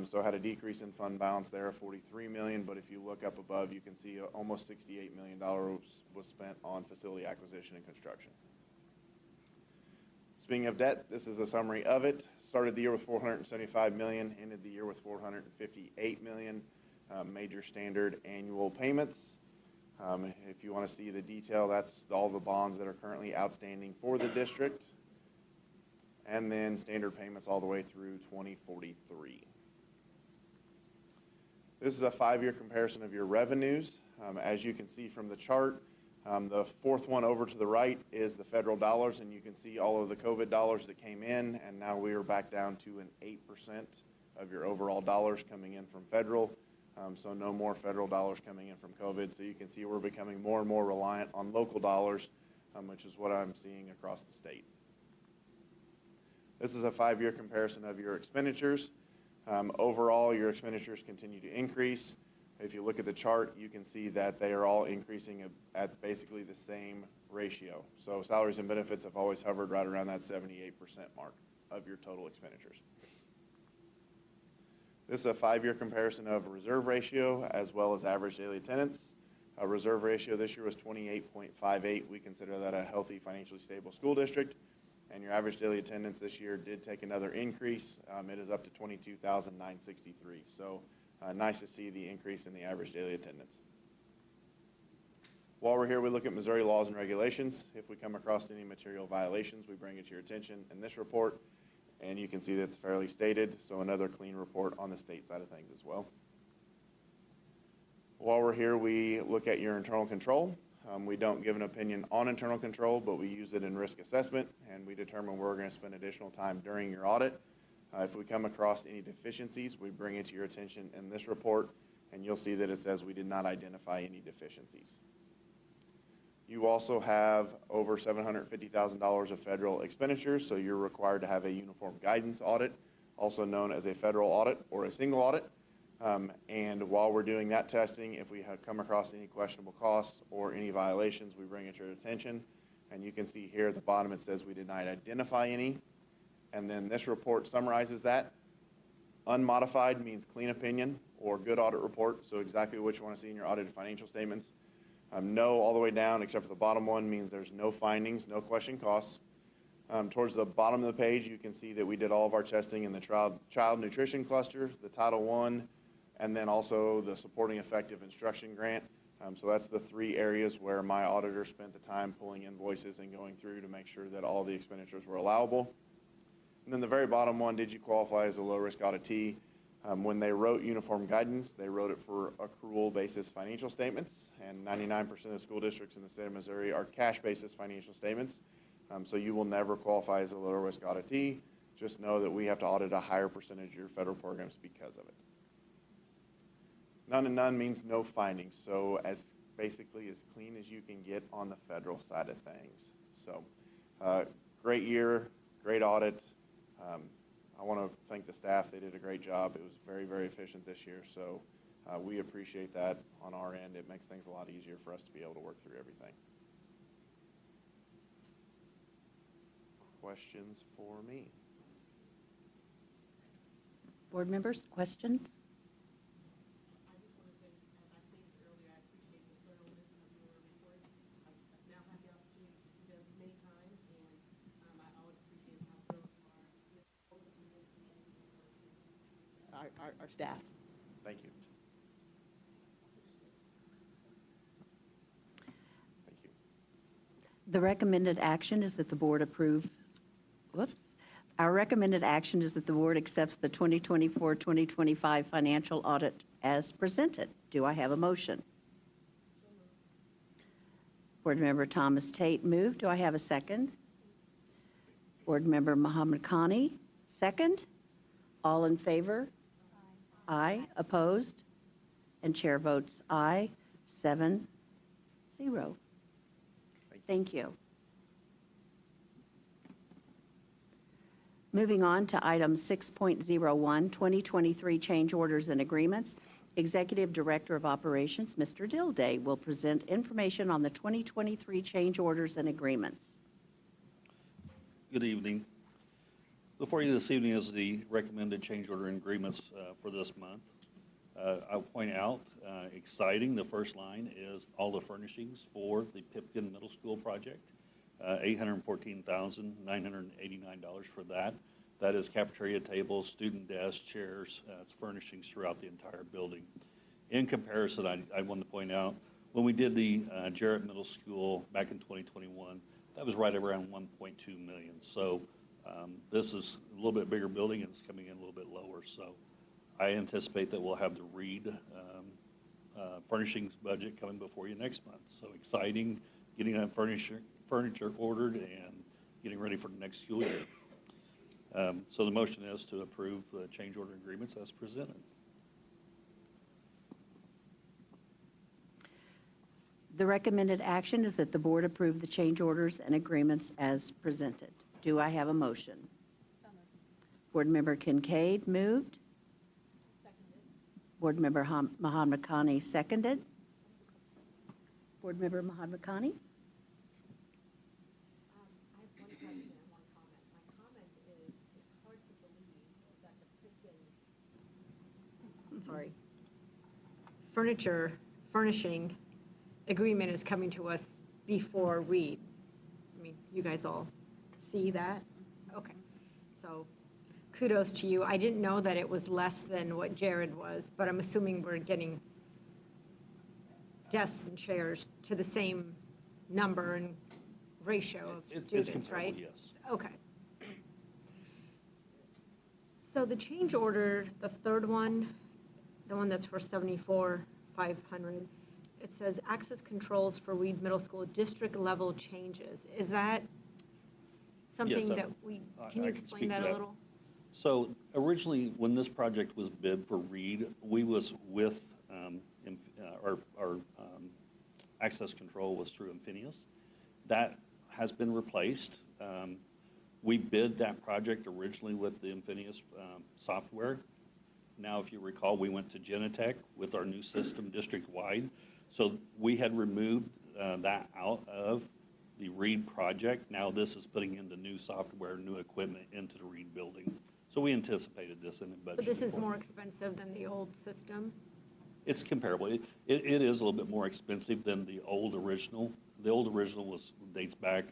so had a decrease in fund balance there of $43 million, but if you look up above, you can see almost $68 million was spent on facility acquisition and construction. Speaking of debt, this is a summary of it. Started the year with $475 million, ended the year with $458 million. Major standard annual payments. If you want to see the detail, that's all the bonds that are currently outstanding for the district. And then standard payments all the way through 2043. This is a 5-year comparison of your revenues. As you can see from the chart, the fourth one over to the right is the federal dollars, and you can see all of the COVID dollars that came in, and now we are back down to an 8% of your overall dollars coming in from federal. So no more federal dollars coming in from COVID. So you can see we're becoming more and more reliant on local dollars, which is what I'm seeing across the state. This is a 5-year comparison of your expenditures. Overall, your expenditures continue to increase. If you look at the chart, you can see that they are all increasing at basically the same ratio. So salaries and benefits have always hovered right around that 78% mark of your total expenditures. This is a 5-year comparison of reserve ratio as well as average daily attendance. Reserve ratio this year was 28.58. We consider that a healthy, financially stable school district. And your average daily attendance this year did take another increase. It is up to 22,963. So nice to see the increase in the average daily attendance. While we're here, we look at Missouri laws and regulations. If we come across any material violations, we bring it to your attention in this report, and you can see that it's fairly stated, so another clean report on the state side of things as well. While we're here, we look at your internal control. We don't give an opinion on internal control, but we use it in risk assessment, and we determine where we're going to spend additional time during your audit. If we come across any deficiencies, we bring it to your attention in this report, and you'll see that it says we did not identify any deficiencies. You also have over $750,000 of federal expenditures, so you're required to have a uniform guidance audit, also known as a federal audit or a single audit. And while we're doing that testing, if we have come across any questionable costs or any violations, we bring it to your attention. And you can see here at the bottom it says we did not identify any. And then this report summarizes that. Unmodified means clean opinion or good audit report, so exactly what you want to see in your audited financial statements. No all the way down except for the bottom one means there's no findings, no question costs. Towards the bottom of the page, you can see that we did all of our testing in the child nutrition cluster, the Title I, and then also the supporting effective instruction grant. So that's the three areas where my auditor spent the time pulling invoices and going through to make sure that all the expenditures were allowable. And then the very bottom one, did you qualify as a low-risk auditee? When they wrote uniform guidance, they wrote it for accrual basis financial statements, and 99% of the school districts in the state of Missouri are cash basis financial statements. So you will never qualify as a low-risk auditee. Just know that we have to audit a higher percentage of your federal programs because of it. None and none means no findings, so basically as clean as you can get on the federal side of things. So great year, great audit. I want to thank the staff. They did a great job. It was very, very efficient this year, so we appreciate that on our end. It makes things a lot easier for us to be able to work through everything. Questions for me? Board members, questions? I just want to say, as I stated earlier, I appreciate the thoroughness of your reports. I've now had the opportunity to see them many times, and I always appreciate how thorough you are. Our staff. Thank you. Thank you. The recommended action is that the board approve, Our recommended action is that the board accepts the 2024-2025 financial audit as presented. Do I have a motion? Board Member Thomas Tate moved. Do I have a second? Board Member Muhammad Khani, second. All in favor? Aye. Opposed? And chair votes aye, 7-0. Thank you. Moving on to item 6.01, 2023 change orders and agreements. Executive Director of Operations, Mr. Dilday, will present information on the 2023 change orders and agreements. Good evening. Before you this evening is the recommended change order and agreements for this month. I'll point out, exciting, the first line is all the furnishings for the Pipkin Middle School project. $814,989 for that. That is cafeteria tables, student desks, chairs, furnishings throughout the entire building. In comparison, I want to point out, when we did the Jarrett Middle School back in 2021, that was right around $1.2 million. So this is a little bit bigger building and it's coming in a little bit lower. So I anticipate that we'll have the Reed furnishings budget coming before you next month. So exciting, getting that furniture ordered and getting ready for the next school year. So the motion is to approve the change order agreements as presented. The recommended action is that the board approve the change orders and agreements as presented. Do I have a motion? So moved. Board Member Kincaid moved. Seconded. Board Member Muhammad Khani seconded. Board Member Muhammad Khani? Furnishing agreement is coming to us before Reed. I mean, you guys all see that? Okay. So kudos to you. I didn't know that it was less than what Jared was, but I'm assuming we're getting desks and chairs to the same number and ratio of It's students, comparable, right? yes. Okay. So the change order, the third one, the one that's for 74,500, it says access controls for Reed Middle School district level changes. Is that something Yes, that can you I explain speak to that a little? So originally, when this project was bid for Reed, we was with, our access control was through Infinius. That has been replaced. We bid that project originally with the Infinius software. Now, if you recall, we went to Genetech with our new system district-wide. So we had removed that out of the Reed project. Now this is putting in the new software, new equipment into the Reed building. So we anticipated this in the budget. But this is report. more expensive than the old system? It's comparable. It is a little bit more expensive than the old original. The old original dates back,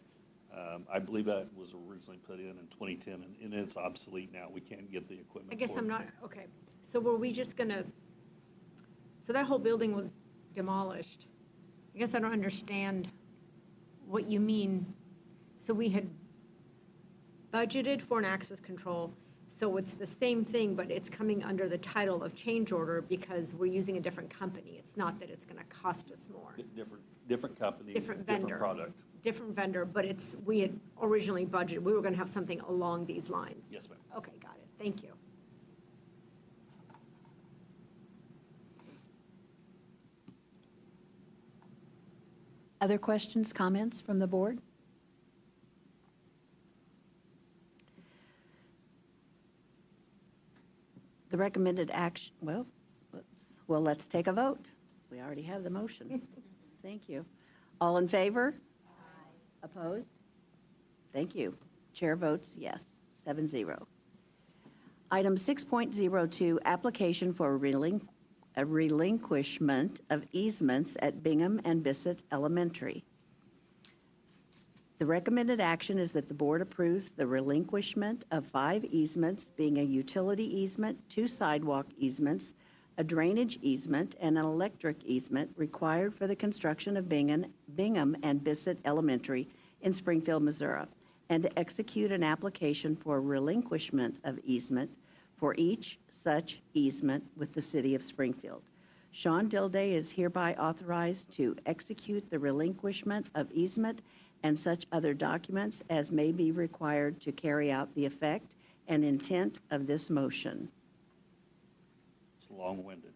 I believe that was originally put in 2010, and it's obsolete now. We can't get the equipment I guess for it. I'm not, okay. So were we just gonna, so that whole building was demolished? I guess I don't understand what you mean. So we had budgeted for an access control, so it's the same thing, but it's coming under the title of change order because we're using a different company. It's not that it's gonna cost us more. Different company, Different vendor. product. Different vendor, but we had originally budgeted, we were gonna have something along these lines. Yes, ma'am. Okay, got it. Thank you. Other questions, comments from the board? The recommended action, well, let's take a vote. We already have the motion. Thank you. All in favor? Opposed? Thank you. Chair votes yes, 7-0. Item 6.02, application for a relinquishment of easements at Bingham and Bissett Elementary. The recommended action is that the board approves the relinquishment of 5 easements, being a utility easement, 2 sidewalk easements, a drainage easement, and an electric easement required for the construction of Bingham and Bissett Elementary in Springfield, Missouri, and to execute an application for relinquishment of easement for each such easement with the city of Springfield. Sean Dilday is hereby authorized to execute the relinquishment of easement and such other documents as may be required to carry out the effect and intent of this motion. It's long-winded.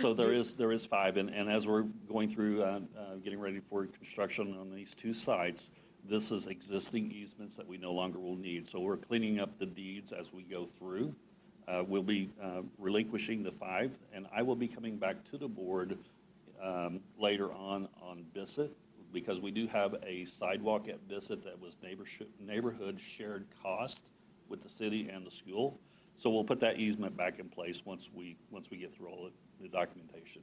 So there is 5, and as we're going through, getting ready for construction on these 2 sites, this is existing easements that we no longer will need. So we're cleaning up the deeds as we go through. We'll be relinquishing the 5, and I will be coming back to the board later on Bissett, because we do have a sidewalk at Bissett that was neighborhood shared cost with the city and the school. So we'll put that easement back in place once we get through all the documentation.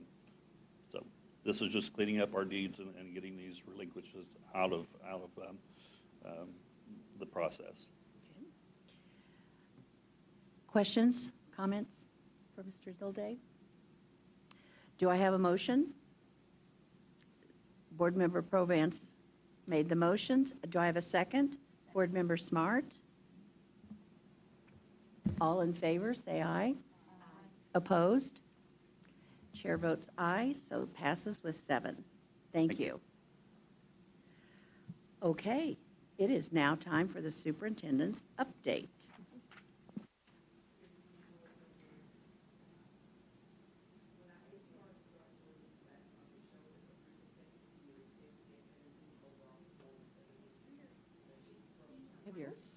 So this is just cleaning up our deeds and getting these relinquishes out of the process. Questions, comments for Mr. Dilday? Do I have a motion? Board Member Provance made the motions. Do I have a second? Board Member Smart? All in favor, say aye. Opposed? Chair votes aye, so it passes with 7. Thank you. Okay, it is now time for the superintendent's update.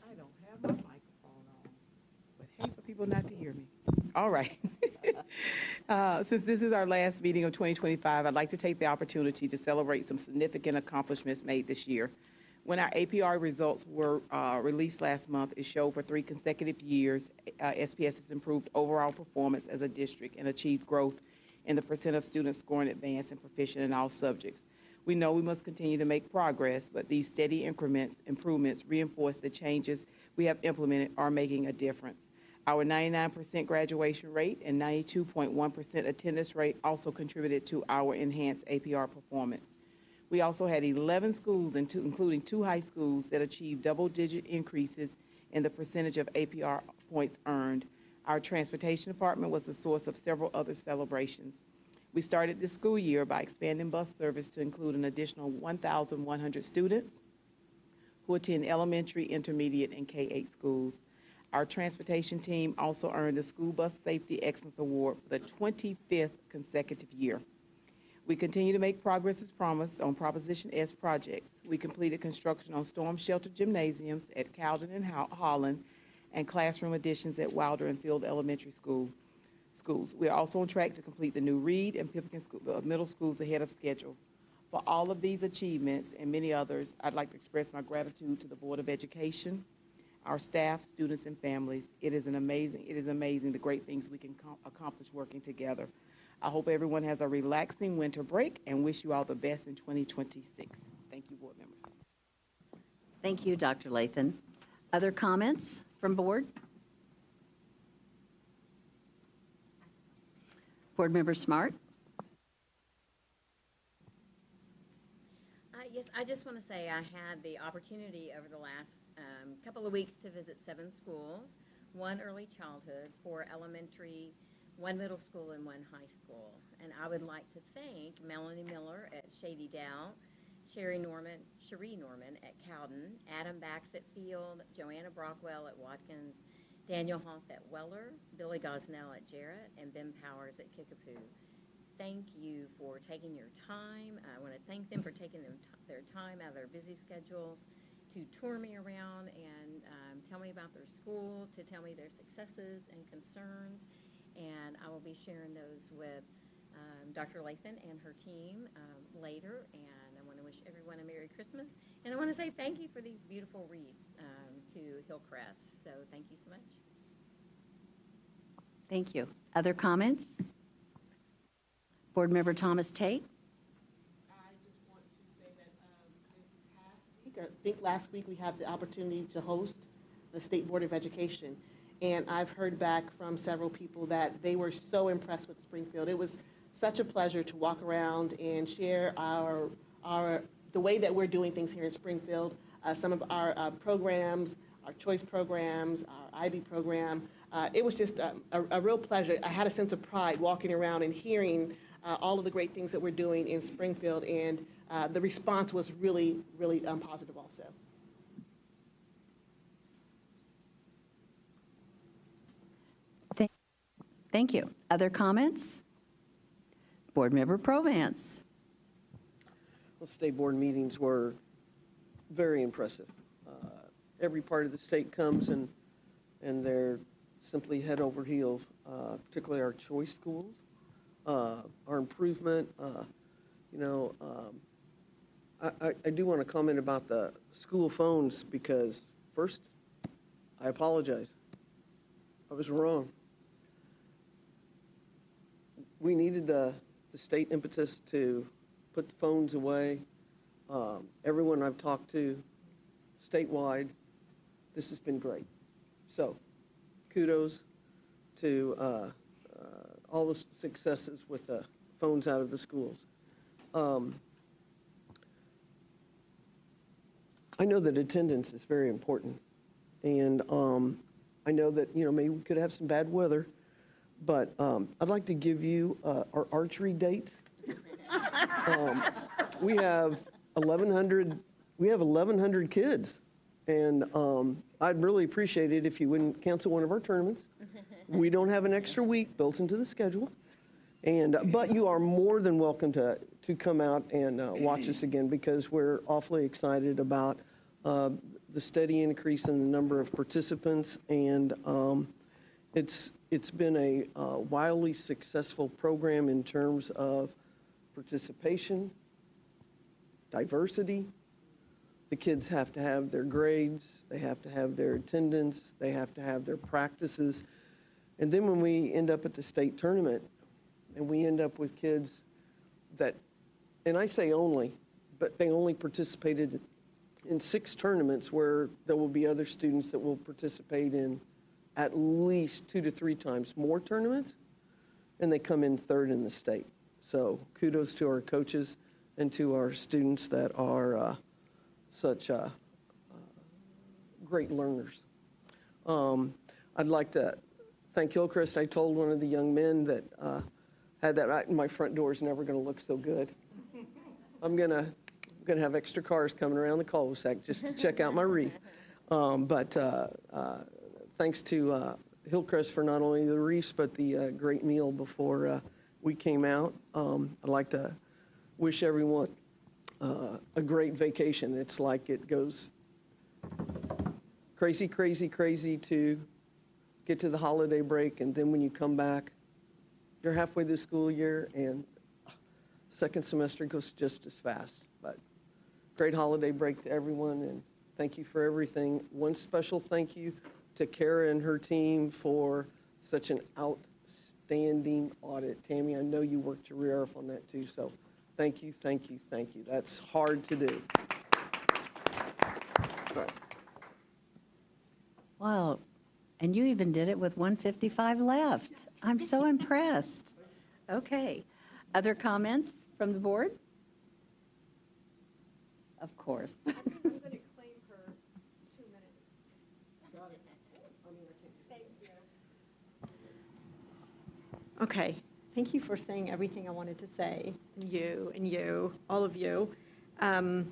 I don't have my microphone on, but hate for people not to hear me. All right. Since this is our last meeting of 2025, I'd like to take the opportunity to celebrate some significant accomplishments made this year. When our APR results were released last month, it showed for 3 consecutive years, SPS has improved overall performance as a district and achieved growth in the percent of students scoring advanced and proficient in all subjects. We know we must continue to make progress, but these steady improvements reinforce the changes we have implemented are making a difference. Our 99% graduation rate and 92.1% attendance rate also contributed to our enhanced APR performance. We also had 11 schools, including 2 high schools, that achieved double-digit increases in the percentage of APR points earned. Our transportation department was the source of several other celebrations. We started this school year by expanding bus service to include an additional 1,100 students who attend elementary, intermediate, and K-8 schools. Our transportation team also earned the School Bus Safety Excellence Award for the 25th consecutive year. We continue to make progress as promised on Proposition S projects. We completed construction on storm shelter gymnasiums at Cowden and Holland and classroom additions at Wilder and Field Elementary schools. We are also on track to complete the new Reed and Pipkin middle schools ahead of schedule. For all of these achievements and many others, I'd like to express my gratitude to the Board of Education, our staff, students, and families. It is amazing the great things we can accomplish working together. I hope everyone has a relaxing winter break and wish you all the best in 2026. Thank you, board members. Thank you, Dr. Lathan. Other comments from board? Board Member Smart? Yes, I just want to say I had the opportunity over the last couple of weeks to visit 7 schools, 1 early childhood, 4 elementary, 1 middle school, and 1 high school. And I would like to thank Melanie Miller at Shady Dow, Cherie Norman at Cowden, Adam Bax at Field, Joanna Brockwell at Watkins, Daniel Hoff at Weller, Billy Gosnell at Jarrett, and Ben Powers at Kickapoo. Thank you for taking your time. I want to thank them for taking their time out of their busy schedules to tour me around and tell me about their school, to tell me their successes and concerns. And I will be sharing those with Dr. Lathan and her team later. And I want to wish everyone a Merry Christmas. And I want to say thank you for these beautiful wreaths to Hillcrest. So thank you so much. Thank you. Other comments? Board Member Thomas Tate? I just want to say that this past week, or I think last week, we had the opportunity to host the State Board of Education. And I've heard back from several people that they were so impressed with Springfield. It was such a pleasure to walk around and share the way that we're doing things here in Springfield, some of our programs, our choice programs, our IB program. It was just a real pleasure. I had a sense of pride walking around and hearing all of the great things that we're doing in Springfield, and the response was really, really positive also. Thank you. Other comments? Board Member Provance? Well, state board meetings were very impressive. Every part of the state comes and they're simply head over heels, particularly our choice schools, our improvement. I do want to comment about the school phones because first, I apologize. I was wrong. We needed the state impetus to put the phones away. Everyone I've talked to statewide, this has been great. So kudos to all the successes with the phones out of the schools. I know that attendance is very important. And I know that, maybe we could have some bad weather, but I'd like to give you our archery dates. We have 1,100 kids, and I'd really appreciate it if you wouldn't cancel one of our tournaments. We don't have an extra week built into the schedule, but you are more than welcome to come out and watch us again because we're awfully excited about the steady increase in the number of participants, and it's been a wildly successful program in terms of participation, diversity. The kids have to have their grades, they have to have their attendance, they have to have their practices. And then when we end up at the state tournament and we end up with kids that, and I say only, but they only participated in 6 tournaments where there will be other students that will participate in at least 2 to 3 times more tournaments, and they come in third in the state. So kudos to our coaches and to our students that are such great learners. I'd like to thank Hillcrest. I told one of the young men that had that right, my front door is never going to look so good. I'm gonna have extra cars coming around the cul-de-sac just to check out my wreath. But thanks to Hillcrest for not only the wreaths, but the great meal before we came out. I'd like to wish everyone a great vacation. It's like it goes crazy, crazy, crazy to get to the holiday break, and then when you come back, you're halfway through the school year, and second semester goes just as fast. But great holiday break to everyone, and thank you for everything. One special thank you to Kara and her team for such an outstanding audit. Tammy, I know you worked your rear off on that too, so thank you, thank you, thank you. That's hard to do. All right. Wow, and you even did it with 155 left. I'm so impressed. Okay, other comments from the board? Of course. I'm going to claim her 2 minutes. Got it. Thank you. Okay, thank you for saying everything I wanted to say, and you, all of you. I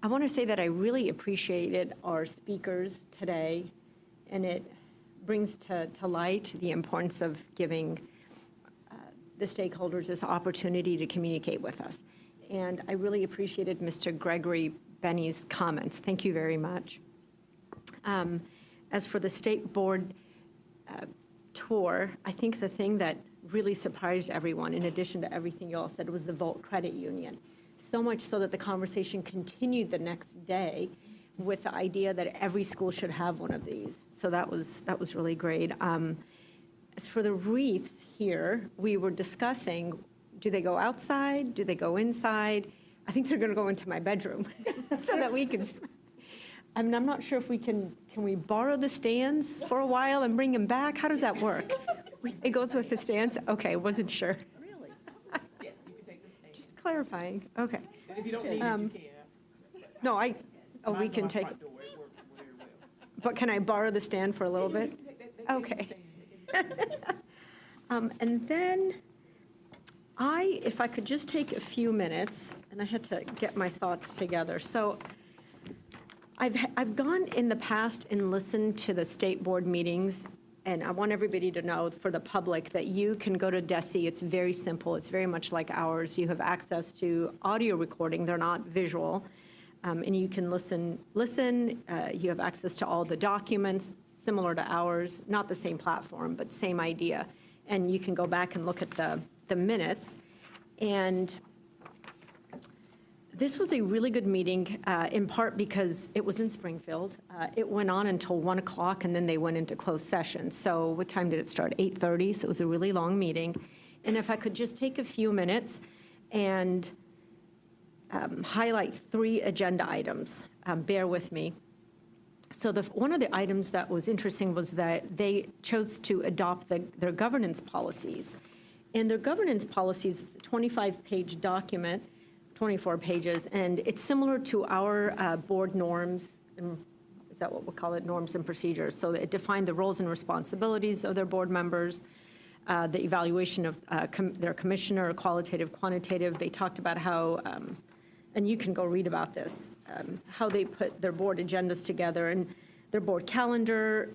want to say that I really appreciated our speakers today, and it brings to light the importance of giving the stakeholders this opportunity to communicate with us. And I really appreciated Mr. Gregory Benny's comments. Thank you very much. As for the state board tour, I think the thing that really surprised everyone, in addition to everything you all said, was the Volt Credit Union. So much so that the conversation continued the next day with the idea that every school should have one of these. So that was really great. As for the wreaths here, we were discussing, do they go outside? Do they go inside? I think they're going to go into my bedroom so that we can. I mean, I'm not sure if we can we borrow the stands for a while and bring them back? How does that work? It goes with the stands? Okay, wasn't sure. Really? Yes, you can take the stand. Just clarifying. Okay. And if you don't need it, you can. No, we can take. But can I borrow the stand for a little bit? Okay. And then if I could just take a few minutes, and I had to get my thoughts together. So I've gone in the past and listened to the state board meetings, and I want everybody to know, for the public, that you can go to DESE. It's very simple. It's very much like ours. You have access to audio recording. They're not visual. And you can listen. You have access to all the documents, similar to ours, not the same platform, but same idea. And you can go back and look at the minutes. And this was a really good meeting, in part because it was in Springfield. It went on until 1 o'clock, and then they went into closed session. So what time did it start? 8:30, so it was a really long meeting. And if I could just take a few minutes and highlight 3 agenda items. Bear with me. So one of the items that was interesting was that they chose to adopt their governance policies. And their governance policies is a 25-page document, 24 pages, and it's similar to our board norms. Is that what we call it? Norms and procedures. So it defined the roles and responsibilities of their board members, the evaluation of their commissioner, qualitative, quantitative. They talked about how, and you can go read about this, how they put their board agendas together and their board calendar.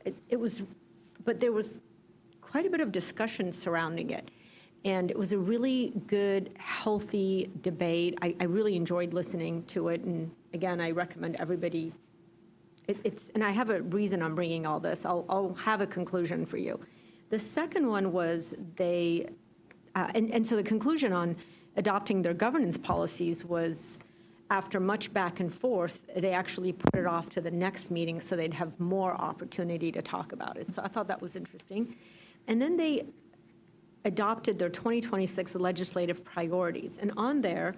But there was quite a bit of discussion surrounding it. And it was a really good, healthy debate. I really enjoyed listening to it. And again, I recommend everybody, and I have a reason I'm bringing all this. I'll have a conclusion for you. The second one was so the conclusion on adopting their governance policies was, after much back and forth, they actually put it off to the next meeting so they'd have more opportunity to talk about it. So I thought that was interesting. And then they adopted their 2026 legislative priorities. And on there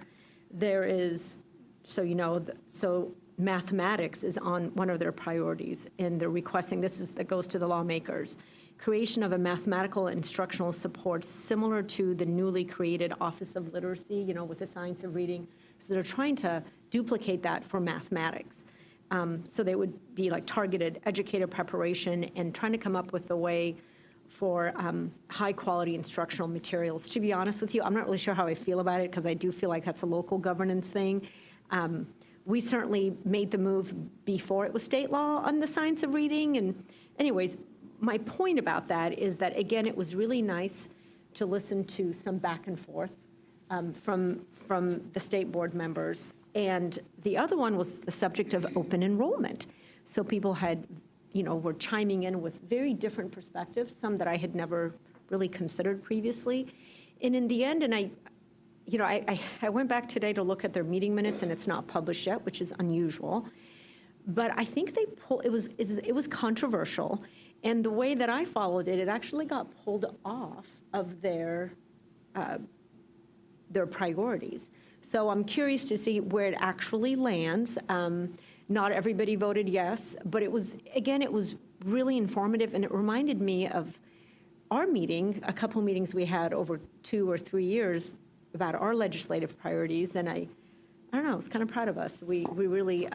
is, so you know, so mathematics is on one of their priorities, and they're requesting, that goes to the lawmakers, creation of a mathematical instructional support similar to the newly created Office of Literacy, with the science of reading. So they're trying to duplicate that for mathematics. So they would be like targeted educator preparation and trying to come up with a way for high-quality instructional materials. To be honest with you, I'm not really sure how I feel about it because I do feel like that's a local governance thing. We certainly made the move before it was state law on the science of reading. And anyways, my point about that is that, again, it was really nice to listen to some back and forth from the state board members. And the other one was the subject of open enrollment. So people had, were chiming in with very different perspectives, some that I had never really considered previously. And in the end, and I went back today to look at their meeting minutes, and it's not published yet, which is unusual. But I think it was controversial. And the way that I followed it, it actually got pulled off of their priorities. So I'm curious to see where it actually lands. Not everybody voted yes, but it was really informative, and it reminded me of our meeting, a couple meetings we had over 2 or 3 years about our legislative priorities, and I don't know, I was kind of proud of us. We really,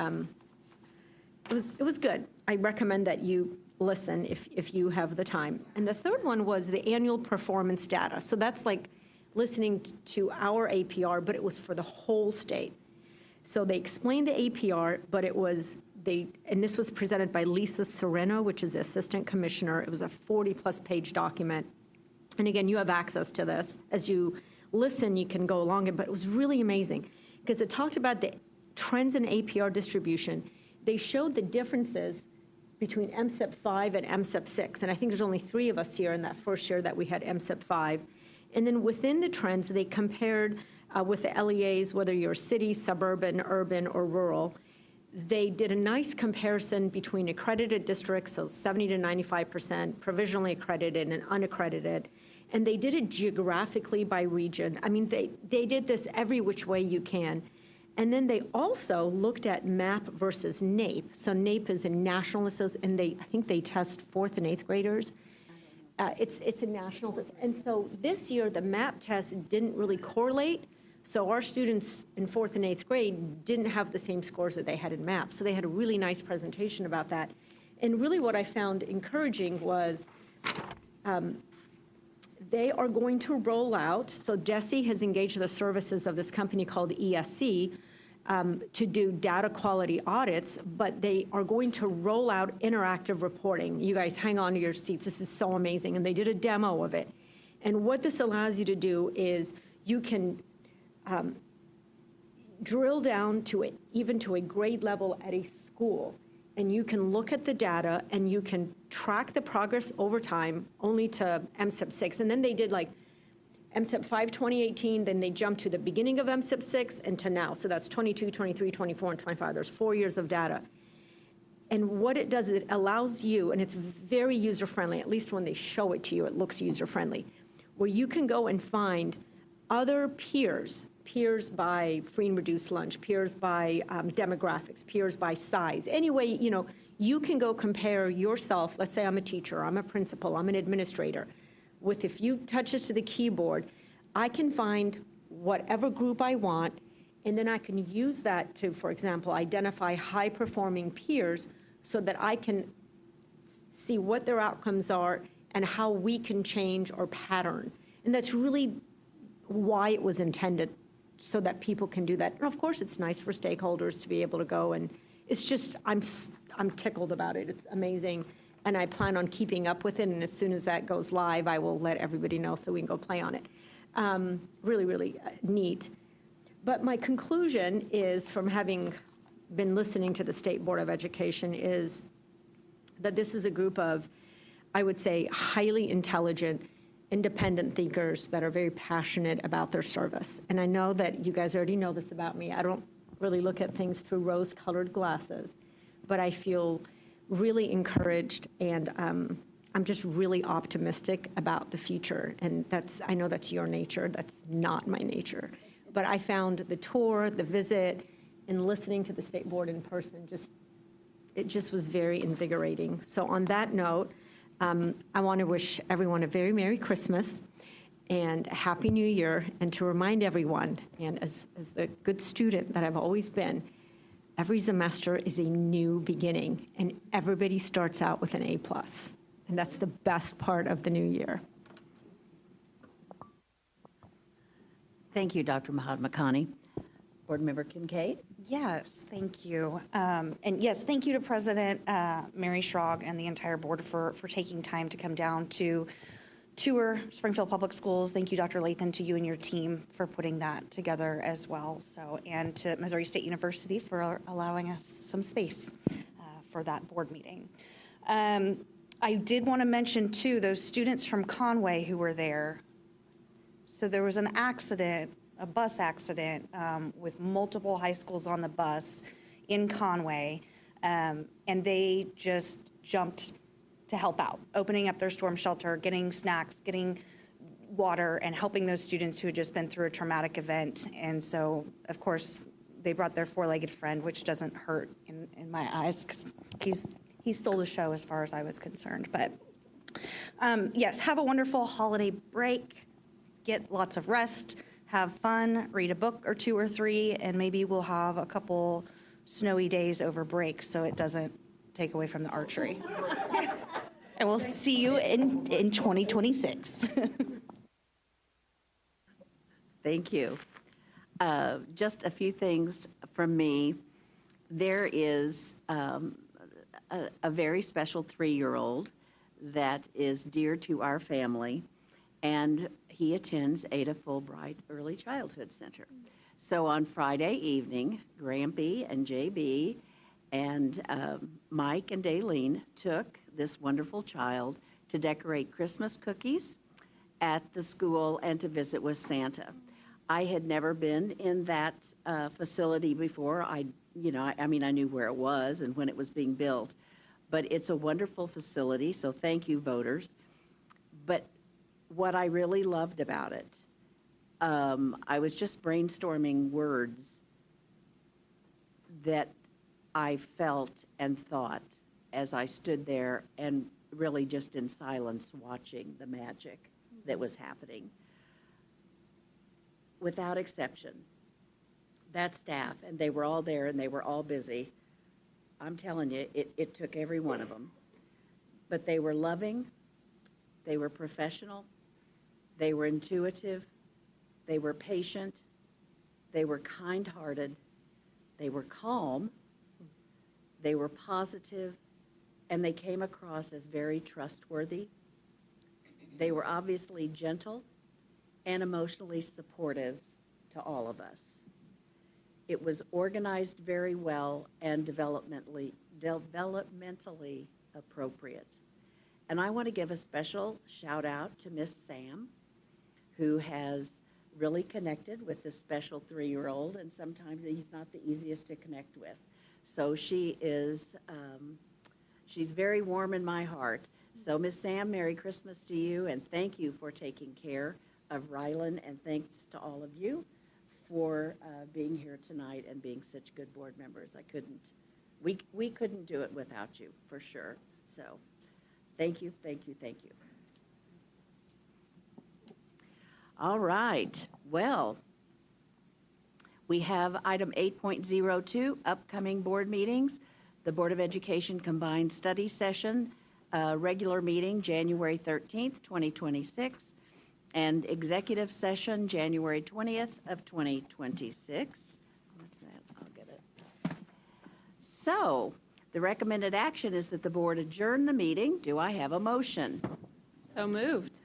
it was good. I recommend that you listen if you have the time. And the third one was the annual performance data. So that's like listening to our APR, but it was for the whole state. So they explained the APR, but and this was presented by Lisa Sereno, which is the assistant commissioner. It was a 40-plus page document. And again, you have access to this. As you listen, you can go along it, but it was really amazing because it talked about the trends in APR distribution. They showed the differences between MSEP 5 and MSEP 6. And I think there's only 3 of us here in that first year that we had MSEP 5. And then within the trends, they compared with the LEAs, whether you're city, suburban, urban, or rural. They did a nice comparison between accredited districts, so 70 to 95%, provisionally accredited and unaccredited. And they did it geographically by region. I mean, they did this every which way you can. And then they also looked at MAP versus NAEP. So NAEP is a national association, and I think they test 4th and 8th graders. It's a national test. And so this year, the MAP test didn't really correlate. So our students in 4th and 8th grade didn't have the same scores that they had in MAP. So they had a really nice presentation about that. And really what I found encouraging was they are going to roll out, so DESE has engaged the services of this company called ESC to do data quality audits, but they are going to roll out interactive reporting. You guys hang on to your seats. This is so amazing. And they did a demo of it. And what this allows you to do is you can drill down to it, even to a grade level at a school, and you can look at the data and you can track the progress over time only to MSEP 6. And then they did like MSEP 5 2018, then they jumped to the beginning of MSEP 6 and to now. So that's 22, 23, 24, and 25. There's 4 years of data. And what it does is it allows you, and it's very user-friendly, at least when they show it to you, it looks user-friendly, where you can go and find other peers by free and reduced lunch, peers by demographics, peers by size. Anyway, you can go compare yourself. Let's say I'm a teacher, I'm a principal, I'm an administrator. With a few touches to the keyboard, I can find whatever group I want, and then I can use that to, for example, identify high-performing peers so that I can see what their outcomes are and how we can change or pattern. And that's really why it was intended, so that people can do that. And of course, it's nice for stakeholders to be able to go, and it's just, I'm tickled about it. It's amazing. And I plan on keeping up with it, and as soon as that goes live, I will let everybody know so we can go play on it. Really, really neat. But my conclusion is, from having been listening to the State Board of Education, is that this is a group of, I would say, highly intelligent, independent thinkers that are very passionate about their service. And I know that you guys already know this about me. I don't really look at things through rose-colored glasses, but I feel really encouraged, and I'm just really optimistic about the future. And I know that's your nature. That's not my nature. But I found the tour, the visit, and listening to the state board in person, it just was very invigorating. So on that note, I want to wish everyone a very Merry Christmas and a Happy New Year, and to remind everyone, and as the good student that I've always been, every semester is a new beginning, and everybody starts out with an A+. And that's the best part of the new year. Thank you, Dr. Mahatma-Khani. Board Member Kincaid? Yes, thank you. And yes, thank you to President Mary Schrog and the entire board for taking time to come down to tour Springfield Public Schools. Thank you, Dr. Lathan, to you and your team for putting that together as well. So, and to Missouri State University for allowing us some space for that board meeting. I did want to mention too, those students from Conway who were there. So there was an accident, a bus accident with multiple high schools on the bus in Conway, and they just jumped to help out, opening up their storm shelter, getting snacks, getting water, and helping those students who had just been through a traumatic event. And so, of course, they brought their four-legged friend, which doesn't hurt in my eyes, because he stole the show as far as I was concerned. But yes, have a wonderful holiday break, get lots of rest, have fun, read a book or two or three, and maybe we'll have a couple snowy days over break so it doesn't take away from the archery. And we'll see you in 2026. Thank you. Just a few things from me. There is a very special 3-year-old that is dear to our family, and he attends Ada Fulbright Early Childhood Center. So on Friday evening, Grampy and JB and Mike and Daleen took this wonderful child to decorate Christmas cookies at the school and to visit with Santa. I had never been in that facility before. I mean, I knew where it was and when it was being built, but it's a wonderful facility, so thank you, voters. But what I really loved about it, I was just brainstorming words that I felt and thought as I stood there and really just in silence watching the magic that was happening. Without exception, that staff, and they were all there and they were all busy, I'm telling you, it took every one of them. But they were loving, they were professional, they were intuitive, they were patient, they were kind-hearted, they were calm, they were positive, and they came across as very trustworthy. They were obviously gentle and emotionally supportive to all of us. It was organized very well and developmentally appropriate. And I want to give a special shout out to Miss Sam, who has really connected with this special 3-year-old, and sometimes he's not the easiest to connect with. So she is, she's very warm in my heart. So Miss Sam, Merry Christmas to you, and thank you for taking care of Rylan, and thanks to all of you for being here tonight and being such good board members. We couldn't do it without you, for sure. So thank you, thank you, thank you. All right, well, we have item 8.02, upcoming board meetings. The Board of Education Combined Study Session, regular meeting, January 13th, 2026, and executive session, January 20th of 2026. What's that? I'll get it. So, the recommended action is that the board adjourn the meeting. Do I have a motion? So moved.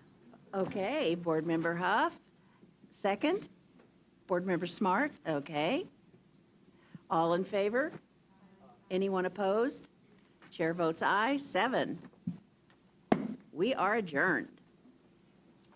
Okay, Board Member Huff, second. Board Member Smart, okay. All in favor? Anyone opposed? Chair votes aye, 7. We are adjourned.